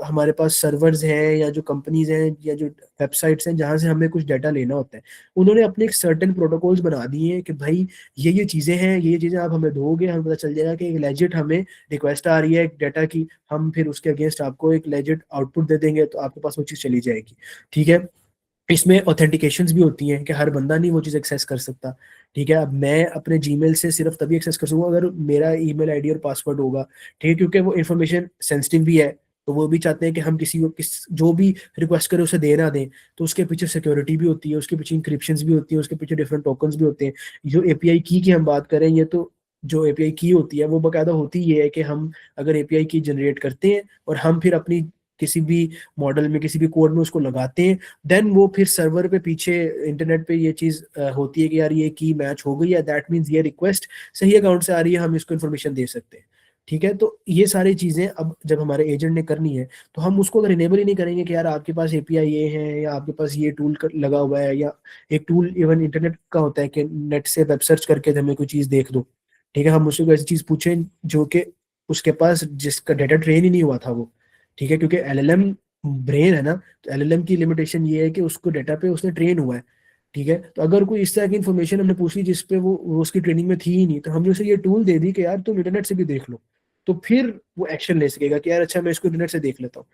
A: हमारे पास सर्वर्स हैं, या जो कंपनीज हैं, या जो वेबसाइट्स हैं जहाँ से हमें कुछ डाटा लेना होता है, उन्होंने अपने एक सर्टेन प्रोटोकॉल्स बना दिए हैं कि भाई ये चीजें हैं, ये चीजें आप हमें दोगे, हमें पता चल जाएगा कि एक लेजिट हमें रिक्वेस्ट आ रही है एक डाटा की, हम फिर उसके अगेंस्ट आपको एक लेजिट आउटपुट दे देंगे, तो आपके पास वो चीज चली जाएगी। ठीक है। इसमें ऑथेंटिकेशंस भी होती हैं कि हर बंदा नहीं वो चीज़ एक्सेस कर सकता। ठीक है। अब मैं अपने जीमेल से सिर्फ तभी एक्सेस कर सकूंगा अगर मेरा ईमेल आईडी और पासवर्ड होगा। ठीक है। क्योंकि वो इन्फॉर्मेशन सेंसिटिव भी है, तो वो भी चाहते हैं कि हम किसी को जो भी रिक्वेस्ट करें उसे दे ना दें। तो उसके पीछे सिक्योरिटी भी होती है, उसके पीछे इंक्रिप्शन भी होती है, उसके पीछे डिफरेंट टोकन्स भी होते हैं। जो एपीआई की हम बात करें, ये तो जो एपीआई की होती है वो बाकायदा होती ये है कि हम अगर एपीआई की जनरेट करते हैं और हम फिर अपनी किसी भी मॉडल में, किसी भी कोड में उसको लगाते हैं, देन वो फिर सर्वर पे पीछे इंटरनेट पे ये चीज होती है कि यार ये की मैच हो गई है, दैट मींस ये रिक्वेस्ट सही अकाउंट से आ रही है, हम इसको इन्फॉर्मेशन दे सकते हैं। ठीक है। तो ये सारी चीजें अब जब हमारे एजेंट ने करनी है, तो हम उसको अगर इनेबल ही नहीं करेंगे कि यार आपके पास एपीआई ये है, या आपके पास ये टूल लगा हुआ है, या एक टूल इवन इंटरनेट का होता है कि नेट से वेब सर्च करके हमें कोई चीज देख दो। ठीक है। हम उससे कोई ऐसी चीज पूछें जो कि उसके पास जिसका डाटा ट्रेन ही नहीं हुआ था वो। ठीक है। क्योंकि एलएलएम ब्रेन है ना, तो एलएलएम की लिमिटेशन ये है कि उसको डेटा पे उसने ट्रेन हुआ है। ठीक है। तो अगर कोई इस तरह की इन्फॉर्मेशन हमने पूछ ली जिस पे वो उसकी ट्रेनिंग में थी ही नहीं, तो हमने उसे ये टूल दे दी कि यार तुम इंटरनेट से भी देख लो, तो फिर वो एक्शन ले सकेगा कि यार अच्छा मैं इसको इंटरनेट से देख लेता हूँ।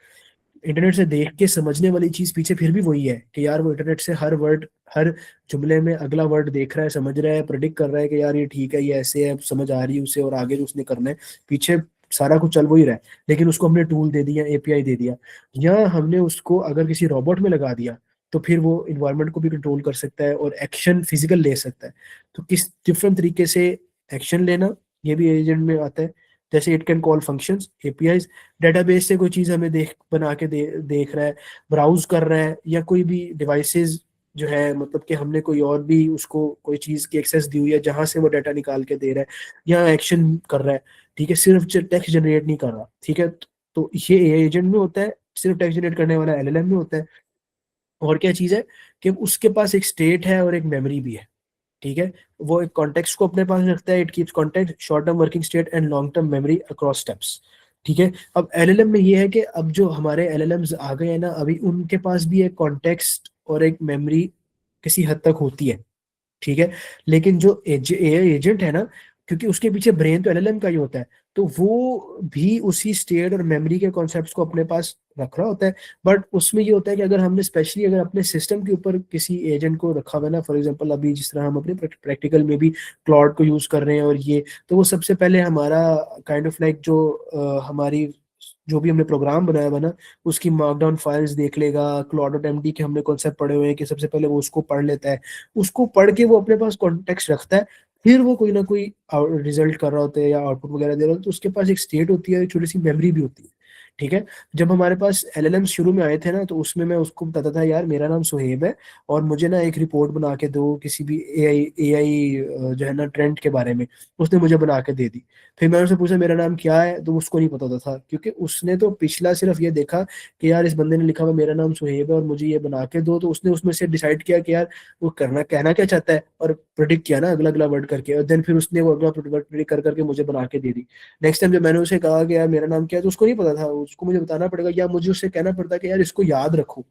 A: इंटरनेट से देख के समझने वाली चीज पीछे फिर भी वही है कि यार वो इंटरनेट से हर वर्ड, हर जुमले में अगला वर्ड देख रहा है, समझ रहा है, प्रिडिक्ट कर रहा है कि यार ये ठीक है, ये ऐसे है, समझ आ रही है उसे, और आगे जो उसने करना है पीछे सारा कुछ चल वही रहा है। लेकिन उसको हमने टूल दे दिया, एपीआई दे दिया, या हमने उसको अगर किसी रोबोट में लगा दिया, तो फिर वो इन्वायरमेंट को भी कंट्रोल कर सकता है और एक्शन फिजिकल ले सकता है। तो किस डिफरेंट तरीके से एक्शन लेना, ये भी एजेंट में आता है। जैसे it can call functions, API, database से कोई चीज हमें बना के देख रहा है, ब्राउज कर रहा है, या कोई भी डिवाइसेस जो है, मतलब कि हमने कोई और भी उसको कोई चीज की एक्सेस दी हुई है जहां से वो डाटा निकाल के दे रहा है या एक्शन कर रहा है। ठीक है, सिर्फ टेक्स्ट जनरेट नहीं कर रहा। ठीक है, तो ये एआई एजेंट में होता है, सिर्फ टेक्स्ट जनरेट करने वाला एलएलएम में होता है। और क्या चीज है कि उसके पास एक स्टेट है और एक मेमोरी भी है। ठीक है, वो एक कॉन्टेक्स्ट को अपने पास रखता है, it keeps context, short term working state and long term memory across steps. ठीक है, अब एलएलएम में ये है कि अब जो हमारे एलएलएम्स आ गए हैं ना, अभी उनके पास भी एक कॉन्टेक्स्ट और एक मेमोरी किसी हद तक होती है। ठीक है, लेकिन जो एआई एजेंट है ना, क्योंकि उसके पीछे ब्रेन तो एलएलएम का ही होता है, तो वो भी उसी स्टेट और मेमोरी के कॉन्सेप्ट्स को अपने पास रख रहा होता है। बट उसमें ये होता है कि अगर हमने स्पेशली अगर अपने सिस्टम के ऊपर किसी एजेंट को रखा हुआ है ना, फॉर एग्जांपल अभी जिस तरह हम अपने प्रैक्टिकल में भी क्लाउड को यूज कर रहे हैं, और ये, तो वो सबसे पहले हमारा काइंड ऑफ लाइक जो हमारी जो भी हमने प्रोग्राम बनाया हुआ ना, उसकी मार्कडाउन फाइल्स देख लेगा। क्लाउड एमडी के हमने कॉन्सेप्ट पढ़े हुए हैं कि सबसे पहले वो उसको पढ़ लेता है, उसको पढ़ के वो अपने पास कॉन्टेक्स्ट रखता है, फिर वो कोई ना कोई रिजल्ट कर रहा होता है या आउटपुट वगैरह दे रहा होता है, तो उसके पास एक स्टेट होती है, एक छोटी सी मेमोरी भी होती है। ठीक है, जब हमारे पास एलएलएम शुरू में आए थे ना, तो उसमें मैं उसको बताता था यार मेरा नाम सुहेब है, और मुझे ना एक रिपोर्ट बना के दो किसी भी एआई जो है ना ट्रेंड के बारे में। उसने मुझे बना के दे दी। फिर मैंने उससे पूछा मेरा नाम क्या है, तो उसको नहीं पता होता था, क्योंकि उसने तो पिछला सिर्फ ये देखा कि यार इस बंदे ने लिखा हुआ मेरा नाम सुहेब है और मुझे ये बना के दो, तो उसने उसमें से डिसाइड किया कि यार वो करना कहना क्या चाहता है, और प्रिडिक्ट किया ना अगला अगला वर्ड करके, और देन फिर उसने वो अगला वर्ड प्रिडिक्ट कर करके मुझे बना के दे दी। नेक्स्ट टाइम जब मैंने उसे कहा कि यार मेरा नाम क्या है, तो उसको नहीं पता था, उसको मुझे बताना पड़ेगा या मुझे उससे कहना पड़ता कि यार इसको याद रखो,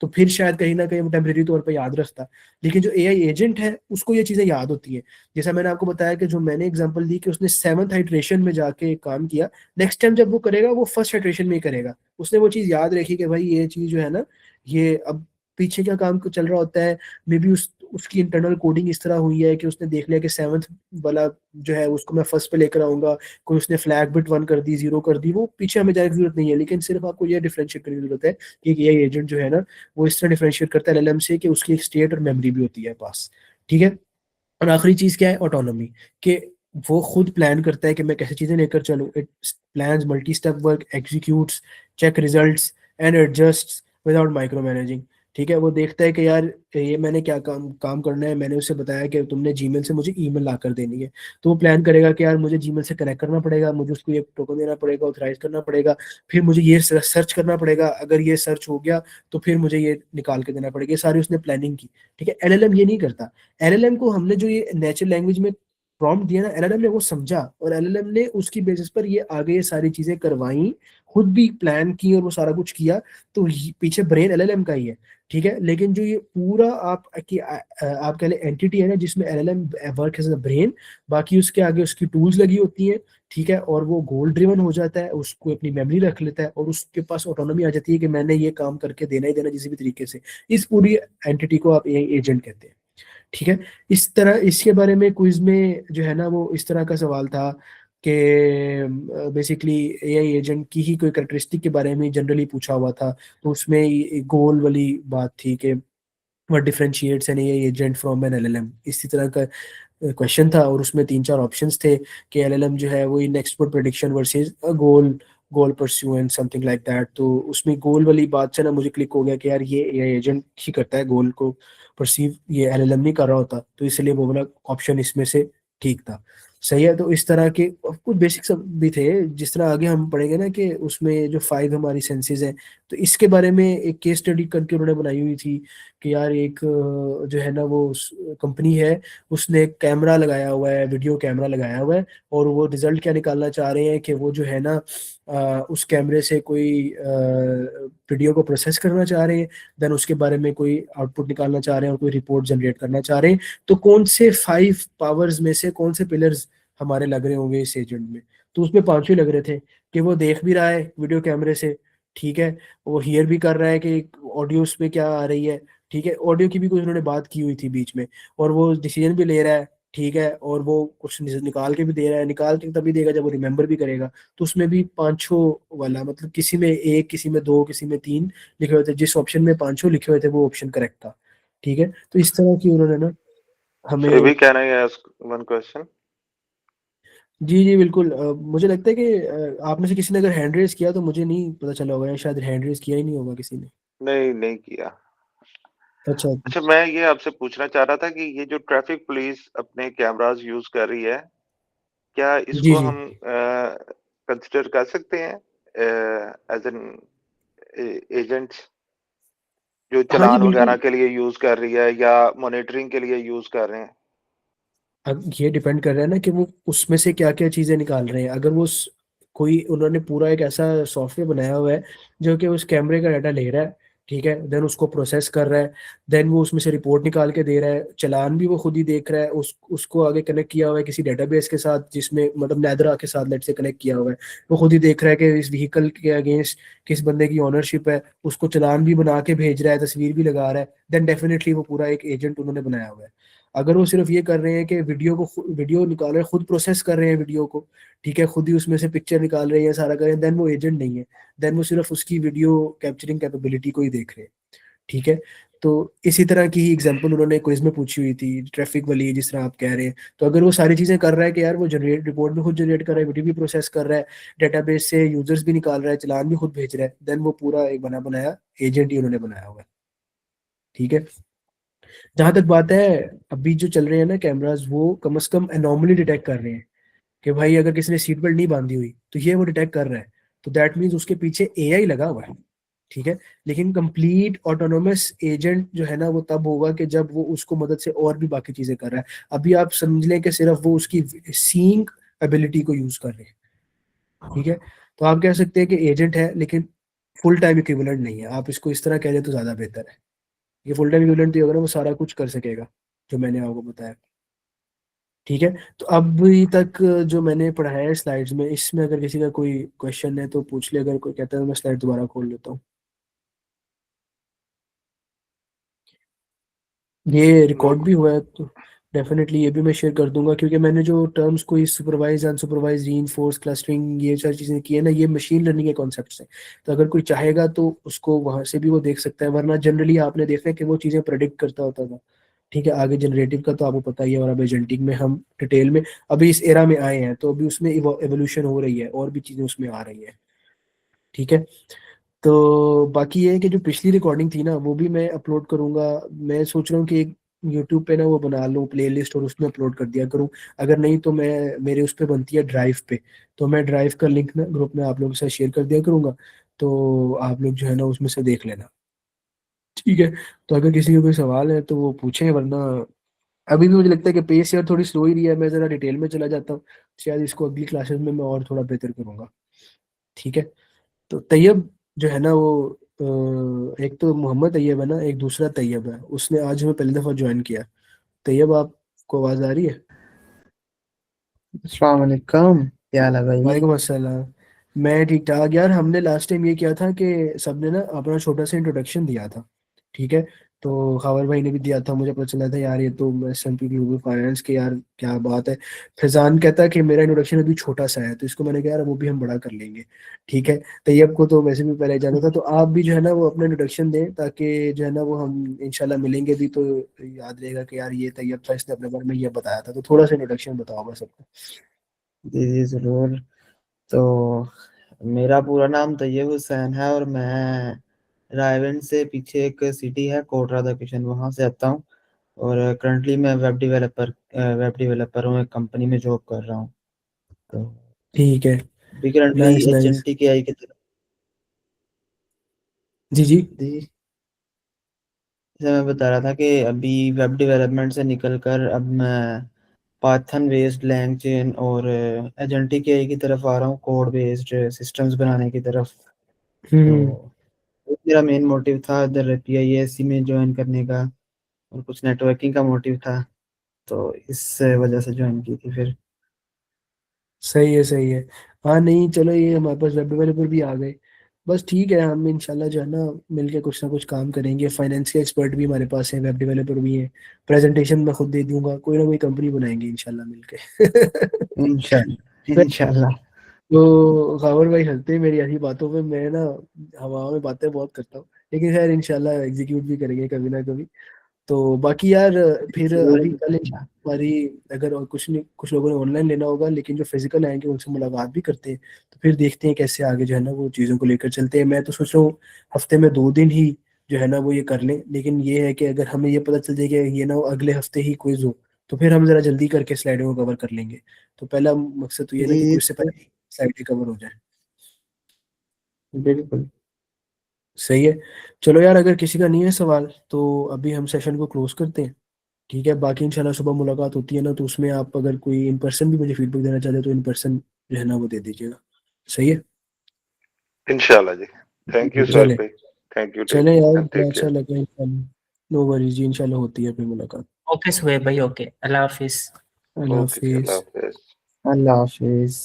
A: तो फिर शायद कहीं ना कहीं वो टेम्परेरी तौर पर याद रखता। लेकिन जो एआई एजेंट है उसको ये चीजें याद होती है। जैसा मैंने आपको बताया कि जो मैंने एग्जांपल दी कि उसने 7th हाइड्रेशन में जाके काम किया, नेक्स्ट टाइम जब वो करेगा वो फर्स्ट हाइड्रेशन में ही करेगा। उसने वो चीज याद रखी कि भाई ये चीज जो है ना, ये अब पीछे क्या काम चल रहा होता है, मे बी उसकी इंटरनल कोडिंग इस तरह हुई है कि उसने देख लिया कि 7th वाला जो है उसको मैं फर्स्ट पे लेकर आऊंगा, कोई उसने फ्लैग बिट 1 कर दी, 0 कर दी, वो पीछे हमें जाने की जरूरत नहीं है। लेकिन सिर्फ आपको ये डिफरेंशिएट करने की जरूरत है कि ये एजेंट जो है ना, वो इस तरह डिफरेंशिएट करता है एलएलएम से कि उसकी एक स्टेट और मेमोरी भी होती है पास। ठीक है, और आखिरी चीज क्या है, ऑटोनॉमी, कि वो खुद प्लान करता है कि मैं कैसे चीजें लेकर चलूं। It plans multi step work, executes, check results and adjust without micromanaging. ठीक है, वो देखता है कि यार ये मैंने क्या काम काम करना है, मैंने उसे बताया कि तुमने जीमेल से मुझे ईमेल ला कर देनी है, तो वो प्लान करेगा कि यार मुझे जीमेल से कनेक्ट करना पड़ेगा, मुझे उसको ये टोकन देना पड़ेगा, ऑथराइज करना पड़ेगा, फिर मुझे ये सर्च करना पड़ेगा, अगर ये सर्च हो गया तो फिर मुझे ये निकाल के देना पड़ेगा। ये सारी उसने प्लानिंग की। ठीक है, एलएलएम ये नहीं करता। एलएलएम को हमने जो ये नेचुरल लैंग्वेज में प्रॉम्प्ट दिया ना, एलएलएम ने वो समझा, और एलएलएम ने उसकी बेसिस पर ये आगे ये सारी चीजें करवाई, खुद भी प्लान की और वो सारा कुछ किया। तो पीछे ब्रेन एलएलएम का ही है। ठीक है, लेकिन जो ये पूरा आप कह ले एंटिटी है ना, जिसमें LLM work as a brain, बाकी उसके आगे उसकी टूल्स लगी होती हैं। ठीक है, और वो गोल ड्रिवन हो जाता है, उसको अपनी मेमोरी रख लेता है, और उसके पास ऑटोनॉमी आ जाती है कि मैंने ये काम करके देना ही देना किसी भी तरीके से। इस पूरी एंटिटी को आप एजेंट कहते हैं। ठीक है, इस तरह इसके बारे में क्विज में जो है ना, वो इस तरह का सवाल था कि बेसिकली एआई एजेंट की ही कोई करेक्टरिस्टिक के बारे में जनरली पूछा हुआ था। तो उसमें गोल वाली बात थी कि what differentiates an AI agent from an LLM, इसी तरह का क्वेश्चन था। और उसमें 3-4 ऑप्शंस थे कि एलएलएम जो है वो in export prediction versus goal goal pursuant something like that. तो उसमें गोल वाली बात से ना मुझे क्लिक हो गया कि यार ये एआई एजेंट ही करता है गोल को परसीव, ये एलएलएम नहीं कर रहा होता, तो इसलिए वो वाला ऑप्शन इसमें से ठीक था। सही है, तो इस तरह के कुछ बेसिक सब भी थे। जिस तरह आगे हम पढ़ेंगे ना कि उसमें जो 5 हमारी सेंसेस हैं, तो इसके बारे में एक केस स्टडी करके उन्होंने बनाई हुई थी कि यार एक जो है ना वो कंपनी है, उसने एक कैमरा लगाया हुआ है, वीडियो कैमरा लगाया हुआ है, और वो रिजल्ट क्या निकालना चाह रहे हैं कि वो जो है ना उस कैमरे से कोई वीडियो को प्रोसेस करना चाह रहे हैं, देन उसके बारे में कोई आउटपुट निकालना चाह रहे हैं और कोई रिपोर्ट जनरेट करना चाह रहे हैं, तो कौन से 5 पावर्स में से कौन से पिलर्स हमारे लग रहे होंगे इस एजेंट में। तो उसमें पांचों ही लग रहे थे कि वो देख भी रहा है वीडियो कैमरे से, ठीक है, वो हियर भी कर रहा है कि ऑडियो उसमें क्या आ रही है, ठीक है, ऑडियो की भी कुछ उन्होंने बात की हुई थी बीच में, और वो डिसीजन भी ले रहा है, ठीक है, और वो कुछ निकाल के भी दे रहा है, निकाल के तभी देगा जब वो रिमेम्बर भी करेगा। तो उसमें भी पांचों वाला, मतलब किसी में एक, किसी में दो, किसी में तीन लिखे हुए थे, जिस ऑप्शन में पांचों लिखे हुए थे वो ऑप्शन करेक्ट था। ठीक है, तो इस तरह की उन्होंने ना
C: फिर
A: हमें।
C: भी can I ask one question?
A: जी जी बिल्कुल, मुझे लगता है कि आप में से किसी ने अगर हैंड रेज किया तो मुझे नहीं पता चला होगा, या शायद हैंड रेज किया ही नहीं होगा किसी ने।
C: नहीं, नहीं किया।
A: अच्छा।
C: अच्छा, मैं ये आपसे पूछना चाह रहा था कि ये जो ट्रैफिक पुलिस अपने कैमरास यूज कर रही है, क्या
A: जी
C: इसको
A: जी।
C: हम कंसिडर कर सकते हैं एज एन एजेंट्स, जो
A: हाँ जी
C: चालान वगैरह
A: बिल्कुल।
C: के लिए यूज कर रही है या मॉनिटरिंग के लिए यूज कर रहे हैं?
A: अब ये डिपेंड कर रहा है ना कि वो उसमें से क्या क्या चीजें निकाल रहे हैं। अगर वो कोई उन्होंने पूरा एक ऐसा सॉफ्टवेयर बनाया हुआ है जो कि उस कैमरे का डाटा ले रहा है, ठीक है, देन उसको प्रोसेस कर रहा है, देन वो उसमें से रिपोर्ट निकाल के दे रहा है, चालान भी वो खुद ही देख रहा है, उसको आगे कनेक्ट किया हुआ है किसी डेटाबेस के साथ, जिसमें मतलब नैदरा के साथ लेट से कनेक्ट किया हुआ है, वो खुद ही देख रहा है कि इस व्हीकल के अगेंस्ट किस बंदे की ऑनरशिप है, उसको चालान भी बना के भेज रहा है, तस्वीर भी लगा रहा है, देन डेफिनेटली वो पूरा एक एजेंट उन्होंने बनाया हुआ है। अगर वो सिर्फ ये कर रहे हैं कि वीडियो निकाल रहे हैं, खुद प्रोसेस कर रहे हैं वीडियो को, ठीक है, खुद ही उसमें से पिक्चर निकाल रहे हैं, सारा कर रहे हैं, देन वो एजेंट नहीं है, देन वो सिर्फ उसकी वीडियो कैप्चरिंग कैपेबिलिटी को ही देख रहे हैं। ठीक है, तो इसी तरह की ही एग्जांपल उन्होंने क्विज में पूछी हुई थी ट्रैफिक वाली, जिस तरह आप कह रहे हैं। तो अगर वो सारी चीजें कर रहा है कि यार वो जनरेट रिपोर्ट भी खुद जनरेट कर रहा है, वीडियो भी प्रोसेस कर रहा है, डेटाबेस से यूजर्स भी निकाल रहा है, चालान भी खुद भेज रहा है, देन वो पूरा एक बना बनाया एजेंट ही उन्होंने बनाया हुआ है। ठीक है, जहां तक बात है, अभी जो चल रहे हैं ना कैमरास, वो कम से कम एनॉमली डिटेक्ट कर रहे हैं कि भाई अगर किसी ने सीट बेल्ट नहीं बांधी हुई तो ये वो डिटेक्ट कर रहा है, तो दैट मीन्स उसके पीछे एआई लगा हुआ है। ठीक है, लेकिन कंप्लीट ऑटोनोमस एजेंट जो है ना वो तब होगा कि जब वो उसको मदद से और भी बाकी चीजें कर रहा है। अभी आप समझ लें कि सिर्फ वो उसकी सीइंग एबिलिटी को यूज कर रहे हैं। ठीक है, तो आप कह सकते हैं कि एजेंट है, लेकिन फुल टाइम इक्विवेलेंट नहीं है। आप इसको इस तरह कह दें तो ज्यादा बेहतर है। ये फुल टाइम इक्विवेलेंट होगा ना, वो सारा कुछ कर सकेगा जो मैंने आपको बताया। ठीक है, तो अभी तक जो मैंने पढ़ाया है स्लाइड्स में, इसमें अगर किसी का कोई क्वेश्चन है तो पूछ ले, अगर कोई कहता है तो मैं स्लाइड दोबारा खोल लेता हूँ। ये
C: नो।
A: रिकॉर्ड भी हुआ है तो डेफिनेटली ये भी मैं शेयर कर दूंगा, क्योंकि मैंने जो टर्म्स कोई सुपरवाइज अनसुपरवाइज रीइंफोर्स क्लस्टरिंग ये सारी चीज़ें की है ना, ये मशीन लर्निंग के कॉन्सेप्ट्स हैं। तो अगर कोई चाहेगा तो उसको वहां से भी वो देख सकता है, वरना जनरली आपने देखा है कि वो चीज़ें प्रेडिक्ट करता होता था। ठीक है, आगे जनरेटिव का तो आपको पता ही है, और अब एजेंटिक में हम डिटेल में अभी इस एरा में आए हैं, तो अभी उसमें एवोल्यूशन हो रही है और भी चीज़ें उसमें आ रही हैं। ठीक है, तो बाकी ये है कि जो पिछली रिकॉर्डिंग थी ना वो भी मैं अपलोड करूंगा। मैं सोच रहा हूँ कि एक यूट्यूब पे ना वो बना लूँ प्लेलिस्ट और उसमें अपलोड कर दिया करूँ। अगर नहीं तो मैं मेरे उस पे बनती है ड्राइव पे, तो मैं ड्राइव का लिंक ना ग्रुप में आप लोगों के साथ शेयर कर दिया करूंगा, तो आप लोग जो है ना उसमें से देख लेना। ठीक है, तो अगर किसी को कोई सवाल है तो वो पूछें, वरना अभी भी मुझे लगता है कि पेस यार थोड़ी स्लो ही रही है, मैं ज़रा डिटेल में चला जाता हूँ, शायद इसको अगली क्लासेस में मैं और थोड़ा बेहतर करूँगा। ठीक है, तो तैयब जो है ना वो एक तो मोहम्मद तैयब है ना, एक दूसरा तैयब है, उसने आज हमें पहली दफ़ा ज्वाइन किया। तैयब, आपको आवाज़ आ रही है?
B: अस्सलाम वालेकुम, क्या हाल है भाई?
A: वालेकुम अस्सलाम। मैं ठीक ठाक यार। हमने लास्ट टाइम ये किया था कि सबने ना अपना छोटा सा इंट्रोडक्शन दिया था, ठीक है, तो खावर भाई ने भी दिया था, मुझे पता चला था यार ये तो S&P ग्लोबल फाइनेंस के, यार क्या बात है। फैजान कहता है कि मेरा इंट्रोडक्शन अभी छोटा सा है, तो इसको मैंने कहा यार वो भी हम बड़ा कर लेंगे। ठीक है, तैयब को तो वैसे भी पहले जाना था, तो आप भी जो है ना वो अपना इंट्रोडक्शन दें, ताकि जो है ना वो हम इंशाल्लाह मिलेंगे भी तो याद रहेगा कि यार ये तैयब था, इसने अपने बारे में ये बताया था। तो थोड़ा सा इंट्रोडक्शन बताओ बस सबको।
B: जी जी जरूर। तो मेरा पूरा नाम तैयब हुसैन है और मैं रायवेंड से पीछे एक सिटी है कोटरा द किशन, वहाँ से आता हूँ। और करंटली मैं वेब डेवलपर हूँ, एक कंपनी में जॉब कर रहा हूँ। तो
A: ठीक है,
B: अभी currently
A: nice nice.
B: Agentic AI की तरफ।
A: जी जी।
B: जी, जैसे मैं बता रहा था कि अभी वेब डेवलपमेंट से निकल कर अब मैं पाइथन बेस्ड लैंग चेन और एजेंटिक एआई की तरफ आ रहा हूँ, कोड बेस्ड सिस्टम्स बनाने की तरफ। तो मेरा मेन मोटिव था इधर पीआईएससी में ज्वाइन करने का, और कुछ नेटवर्किंग का मोटिव था, तो इस वजह से ज्वाइन की थी फिर।
A: सही है, सही है। हाँ नहीं चलो, ये हमारे पास वेब डेवलपर भी आ गए, बस ठीक है। हम इंशाल्लाह जो है ना मिलके कुछ ना कुछ काम करेंगे। फाइनेंस के एक्सपर्ट भी हमारे पास है, वेब डेवलपर भी है, प्रेजेंटेशन मैं खुद दे दूंगा, कोई ना कोई कंपनी बनाएंगे इंशाल्लाह मिलके।
B: इंशाल्लाह इंशाल्लाह।
A: तो खबर भाई हंसते हैं मेरी ऐसी बातों पे, मैं ना हवा में बातें बहुत करता हूँ, लेकिन खैर इंशाल्लाह एग्जीक्यूट भी करेंगे कभी ना कभी। तो बाकी यार फिर अभी कल हमारी, अगर और कुछ नहीं, कुछ लोगों ने ऑनलाइन लेना होगा, लेकिन जो फिजिकल आएंगे उनसे मुलाकात भी करते हैं, तो फिर देखते हैं कैसे आगे जो है ना वो चीज़ों को लेकर चलते हैं। मैं तो सोच रहा हूँ हफ्ते में 2 दिन ही जो है ना वो ये कर लें, लेकिन ये है कि अगर हमें ये पता चल जाए कि ये ना वो अगले हफ्ते ही क्विज हो, तो फिर हम जरा जल्दी करके स्लाइडों को कवर कर लेंगे। तो पहला मकसद तो ये ना कि
B: जी
A: क्विज से पहले स्लाइडें कवर हो जाए।
B: बिल्कुल।
A: सही है। चलो यार, अगर किसी का नहीं है सवाल तो अभी हम सेशन को क्लोज करते हैं। ठीक है, बाकी इंशाल्लाह सुबह मुलाकात होती है ना, तो उसमें आप अगर कोई इन पर्सन भी मुझे फीडबैक देना चाहते हैं तो इन पर्सन जो है ना वो दे दीजिएगा। सही है।
C: इंशाल्लाह जी। थैंक यू सुहेल
A: चले
C: भाई। थैंक यू
A: चले यार, बड़ा
C: टेक
A: अच्छा
C: केयर।
A: लगा इंशाल्लाह। नो वरीज जी, इंशाल्लाह होती है फिर मुलाकात।
D: ओके सुहेब भाई, ओके, अल्लाह हाफिज।
A: अल्लाह
C: ओके जी,
A: हाफिज।
C: अल्लाह हाफिज।
B: अल्लाह हाफिज।